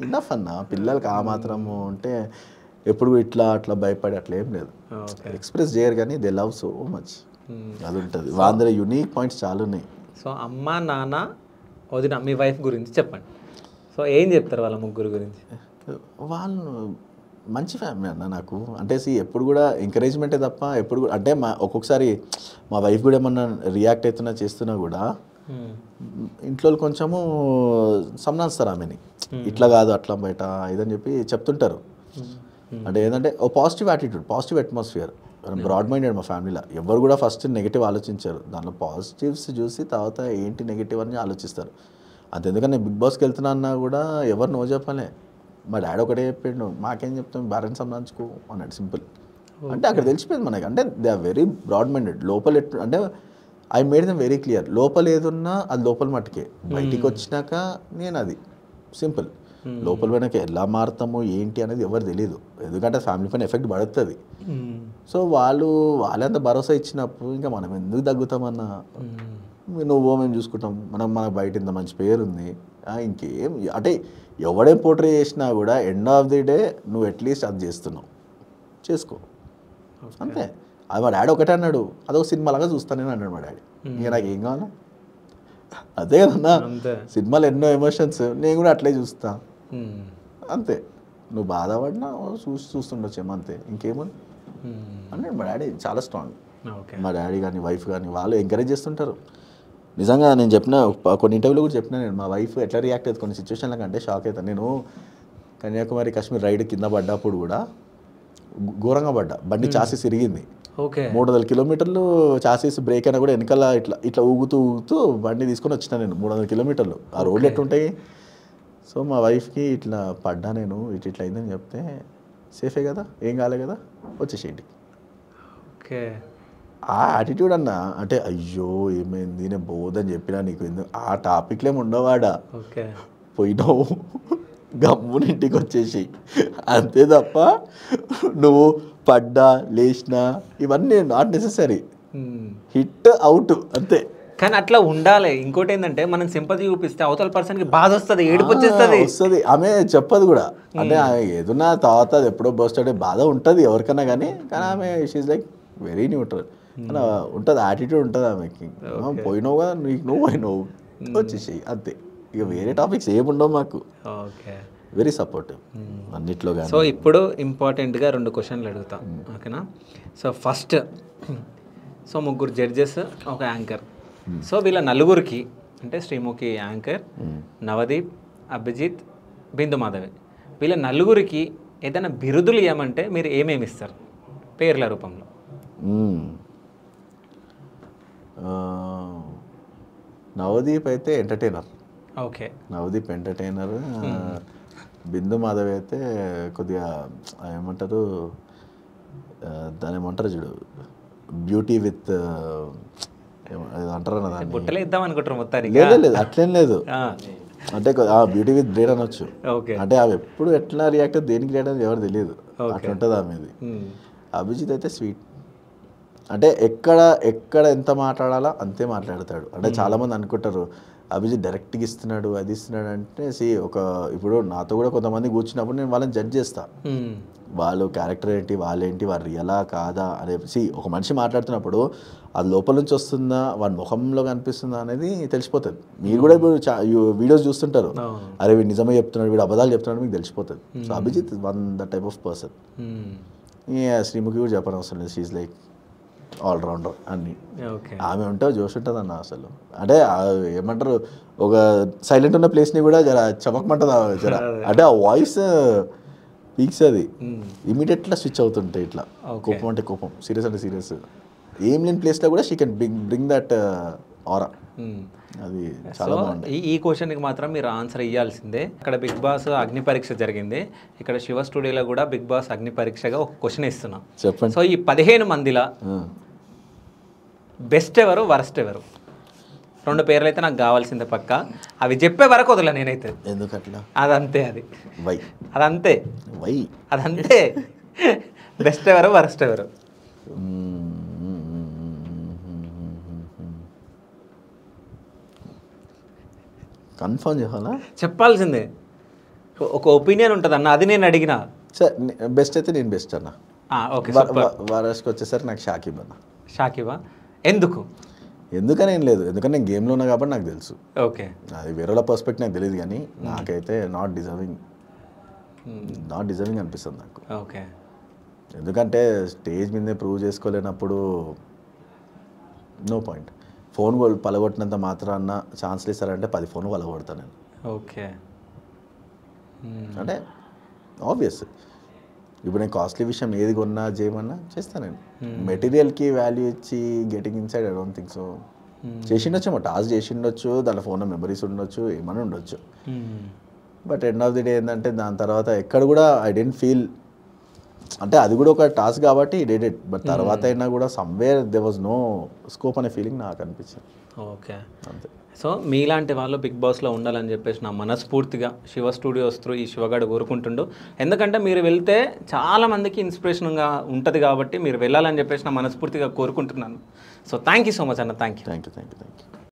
A: ఇన్నఫ్ అన్న పిల్లలకి ఆ మాత్రము ఉంటే ఎప్పుడు ఇట్లా అట్లా భయపడి అట్లా ఏం లేదు. ఎక్స్ప్రెస్ చేయరు కానీ దే లవ్ సో మచ్, అది ఉంటుంది. వాళ్ళ యూనిక్ పాయింట్స్ చాలా ఉన్నాయి.
C: సో అమ్మ, నాన్న, వదిన, మీ వైఫ్ గురించి చెప్పండి. సో ఏం చెప్తారు వాళ్ళ ముగ్గురు గురించి?
A: వాళ్ళు మంచి ఫ్యామిలీ అన్న నాకు. అంటే ఎప్పుడు కూడా ఎంకరేజ్మెంటే తప్ప ఎప్పుడు కూడా అంటే ఒక్కొక్కసారి మా వైఫ్ కూడా ఏమన్నా రియాక్ట్ అవుతున్నా చేస్తున్నా కూడా ఇంట్లో కొంచెము సంబంధిస్తారు ఆమెని, ఇట్లా కాదు అట్లా బయట ఇదని చెప్పి చెప్తుంటారు. అంటే ఏంటంటే ఓ positive attitude, positive atmosphere, broad minded మా ఫ్యామిలీలో. ఎవరు కూడా ఫస్ట్ నెగిటివ్ ఆలోచించారు, దాంట్లో పాజిటివ్స్ చూసి తర్వాత ఏంటి నెగిటివ్ అని ఆలోచిస్తారు. అంతెందుకని నేను బిగ్ బాస్కి వెళ్తున్నా అన్నా కూడా ఎవరు నో చెప్పలే. మా డాడీ ఒకటే చెప్పాడు, మాకేం చెప్తాం బ్యాలెన్స్ సంబంధించుకో అన్నాడు, సింపుల్. అంటే అక్కడ తెలిసిపోయింది మనకి. అంటే they are very broad minded. లోపల అంటే I made them very clear, లోపల ఏదున్నా అది లోపల మట్టుకే, బయటికి వచ్చినాక నేను అది సింపుల్. లోపల పైన ఎలా మారుతామో ఏంటి అనేది ఎవరు తెలియదు, ఎందుకంటే ఫ్యామిలీ పైన ఎఫెక్ట్ పడుతుంది. సో వాళ్ళంత భరోసా ఇచ్చినప్పుడు ఇంకా మనం ఎందుకు తగ్గుతామన్నా, నువ్వు మేము చూసుకుంటాం, మనకు బయట ఇంత మంచి పేరు ఉంది, ఇంకేం అంటే ఎవడేం పోర్ట్రే చేసినా కూడా ఎండ్ ఆఫ్ ది డే నువ్వు అట్లీస్ట్ అది చేస్తున్నావు, చేసుకో అంతే. అది మా డాడీ ఒకటే అన్నాడు, అదొక సినిమాలాగా చూస్తానని అన్నాడు మా డాడీ. ఇంకా నాకు ఏం కావాలా, అదే కదన్నా సినిమాలో ఎన్నో ఎమోషన్స్, నేను కూడా అట్లే చూస్తా అంతే. నువ్వు బాధపడినా చూస్తుండొచ్చు ఏమో అంతే, ఇంకేమని అన్నాడు మా డాడీ. చాలా స్ట్రాంగ్ మా డాడీ కానీ వైఫ్ కానీ, వాళ్ళు ఎంకరేజ్ చేస్తుంటారు. నిజంగా నేను చెప్పిన కొన్ని ఇంటర్వ్యూలో కూడా చెప్పినా, నేను మా వైఫ్ ఎట్లా రియాక్ట్ అవుతుంది కొన్ని సిచ్యువేషన్ల కంటే షాక్ అవుతాను. నేను కన్యాకుమారి కాశ్మీర్ రైడ్ కింద పడ్డప్పుడు కూడా ఘోరంగా పడ్డా, బండి చాసీస్ ఇరిగింది. 300 kilometers చాసీస్ బ్రేక్ అయినా కూడా వెనకాల ఇట్లా ఊగుతూ బండి తీసుకొని వచ్చినా నేను 300 kilometers. ఆ రోడ్లు ఎట్లుంటాయి. సో మా వైఫ్కి ఇట్లా పడ్డా నేను, ఇట్లా అయిందని చెప్తే సేఫే కదా, ఏం కాలే కదా, వచ్చేసేయండి.
C: ఓకే.
A: ఆ యాటిట్యూడ్ అన్న, అంటే అయ్యో ఏమైంది నేను పోదని చెప్పినా నీకు ఎందుకు, ఆ టాపిక్లేమి ఉండవాడా, పోయినావు గమ్మున ఇంటికి వచ్చేసి అంతే తప్ప నువ్వు పడ్డా లేచినా ఇవన్నీ నాట్ నెసెసరీ, హిట్ అవుట్ అంతే.
C: కానీ అట్లా ఉండాలి. ఇంకోటి ఏంటంటే మనం సింపతి చూపిస్తే అవతల పర్సన్కి బాధ వస్తుంది, ఏడుపు వచ్చేస్తుంది.
A: ఆమె చెప్పదు కూడా, అంటే ఆమె ఏదన్నా తర్వాత అది ఎప్పుడో బర్స్ట్ బాధ ఉంటుంది ఎవరికన్నా కానీ ఆమె షీఈ్ లైక్ వెరీ న్యూట్రల్ అలా ఉంటుంది, యాటిట్యూడ్ ఉంటుంది ఆమెకి. పోయినావు కదా నువ్వు పోయినావు వచ్చేసేయి అంతే, ఇక వేరే టాపిక్స్ ఏముండవు మాకు.
C: ఓకే,
A: వెరీ సపోర్టివ్ అన్నిట్లో కానీ.
C: సో ఇప్పుడు ఇంపార్టెంట్గా 2 క్వశ్చన్లు అడుగుతాం, ఓకేనా? సో ఫస్ట్, సో 3 జడ్జెస్, ఒక యాంకర్. సో వీళ్ళ నలుగురికి అంటే శ్రీముఖి యాంకర్, నవదీప్, అభిజిత్, బిందు మాధవి, వీళ్ళ నలుగురికి ఏదైనా బిరుదులు ఇవ్వమంటే మీరు ఏమేమి ఇస్తారు పేర్ల రూపంలో?
A: నవదీప్ అయితే entertainer.
C: Okay,
A: Navdeep entertainer. Bindu Madhavi అయితే కొద్దిగా ఏమంటారు, దాని ఏమంటారు చూడు, బ్యూటీ విత్ అంటారు కదా,
C: బుట్టలు ఇద్దాం అనుకుంటారు మొత్తానికి.
A: లేదు అట్లేం లేదు, అంటే బ్యూటీ విత్ బ్రెయిన్ అనొచ్చు. అంటే అవి ఎప్పుడు ఎట్లా రియాక్ట్ దేనికి రియాక్ట్ అనేది ఎవరు తెలియదు, అట్లా ఉంటుంది ఆమెది. అభిజిత్ అయితే స్వీట్, అంటే ఎక్కడ ఎంత మాట్లాడాలో అంతే మాట్లాడతాడు. అంటే చాలామంది అనుకుంటారు అభిజిత్ డైరెక్ట్గా ఇస్తున్నాడు అది ఇస్తున్నాడు అంటే, ఇప్పుడు నాతో కూడా కొంతమంది కూర్చున్నప్పుడు నేను వాళ్ళని జడ్జ్ చేస్తా, వాళ్ళు క్యారెక్టర్ ఏంటి, వాళ్ళేంటి, వారు రియలా కాదా అనే. ఒక మనిషి మాట్లాడుతున్నప్పుడు అది లోపల నుంచి వస్తుందా, వాడి ముఖంలో కనిపిస్తుందా అనేది తెలిసిపోతుంది. మీరు కూడా ఇప్పుడు వీడియోస్ చూస్తుంటారు, అరే వీడు నిజమే చెప్తున్నాడు, వీడు అబద్ధాలు చెప్తున్నాడు, మీకు తెలిసిపోతుంది. So Abhijit the type of person. Sreemukhi కూడా చెప్పని అవసరం లేదు, షీఈ్ లైక్ ఆల్రౌండర్ అన్ని. ఆమె ఉంటే జోష్ ఉంటుంది అన్న అసలు. అంటే ఏమంటారు, ఒక సైలెంట్ ఉన్న ప్లేస్ని కూడా జర చమకమంటుంది జర, అంటే ఆ వాయిస్ పీక్స్ అది ఇమీడియట్గా స్విచ్ అవుతుంటాయి ఇట్లా. కోపం అంటే కోపం, సీరియస్ అంటే సీరియస్, ఏం లేని ప్లేస్లో కూడా షీ కెన్ బ్రింగ్ దట్ ఆరా. అది చాలా బాగుంది.
C: ఈ క్వశ్చన్కి మాత్రం మీరు ఆన్సర్ ఇవ్వాల్సిందే. ఇక్కడ బిగ్ బాస్ అగ్ని పరీక్ష జరిగింది, ఇక్కడ శివ స్టూడియోలో కూడా బిగ్ బాస్ అగ్ని పరీక్షగా ఒక క్వశ్చన్ ఇస్తున్నాం, చెప్పండి. సో ఈ 15 మందిలో బెస్ట్ ఎవరు, వరస్ట్ ఎవరు? 2 పేర్లు అయితే నాకు కావాల్సిందే పక్క, అవి చెప్పే వరకు వదల నేనైతే.
A: ఎందుకట్లా?
C: అదంతే, అది
A: వై
C: అదంతే
A: వై
C: అదంతే. బెస్ట్ ఎవరు, వరస్ట్ ఎవరు?
A: కన్ఫర్మ్ చెప్పాలా?
C: చెప్పాల్సిందే, ఒక ఒపీనియన్ ఉంటుంది అన్న, అది నేను అడిగిన.
A: సార్ బెస్ట్ అయితే నేను బెస్ట్ అన్న.
C: ఓకే,
A: వరస్ట్కి వచ్చేసరికి నాకు షాకిబ్ అన్న.
C: షాకిబా? ఎందుకు?
A: ఎందుకని ఏం లేదు, ఎందుకంటే నేను గేమ్లో ఉన్నా కాబట్టి నాకు తెలుసు.
C: ఓకే,
A: అది వేరే పర్స్పెక్ట్ నాకు తెలియదు, కానీ నాకైతే నాట్ డిజర్వింగ్ అనిపిస్తుంది నాకు.
C: ఓకే,
A: ఎందుకంటే స్టేజ్ మీదే ప్రూవ్ చేసుకోలేనప్పుడు నో పాయింట్. ఫోన్ పలగొట్టినంత మాత్రాన్న ఛాన్స్లు ఇస్తారంటే 10 ఫోన్లు పలగొడతాను నేను.
C: ఓకే,
A: అంటే ఆబ్వియస్. ఇప్పుడు నేను కాస్ట్లీ విషయం ఏది కొన్నా చేయమన్నా చేస్తాను నేను. మెటీరియల్కి వాల్యూ ఇచ్చి getting inside I don't think so. చేసిండొచ్చు, టాస్క్ చేసిండొచ్చు, దాని ఫోన్లో మెమరీస్ ఉండొచ్చు, ఏమైనా ఉండొచ్చు. But end of the day ఏంటంటే దాని తర్వాత ఎక్కడ కూడా ఐ డెంట్ ఫీల్, అంటే అది కూడా ఒక టాస్క్ కాబట్టి డెడ్ ఇట్, బట్ తర్వాత అయినా కూడా somewhere they was no scope అనే ఫీలింగ్ నాకు అనిపించింది.
C: ఓకే,
A: అంతే.
C: సో మీలాంటి వాళ్ళు బిగ్ బాస్లో ఉండాలని చెప్పేసి నా మనస్ఫూర్తిగా శివ స్టూడియోస్ త్రూ ఈ శివగాడు కోరుకుంటుండు. ఎందుకంటే మీరు వెళ్తే చాలామందికి ఇన్స్పిరేషన్గా ఉంటుంది కాబట్టి మీరు వెళ్ళాలని చెప్పేసి నా మనస్ఫూర్తిగా కోరుకుంటున్నాను. So thank you so much అన్న. Thank you.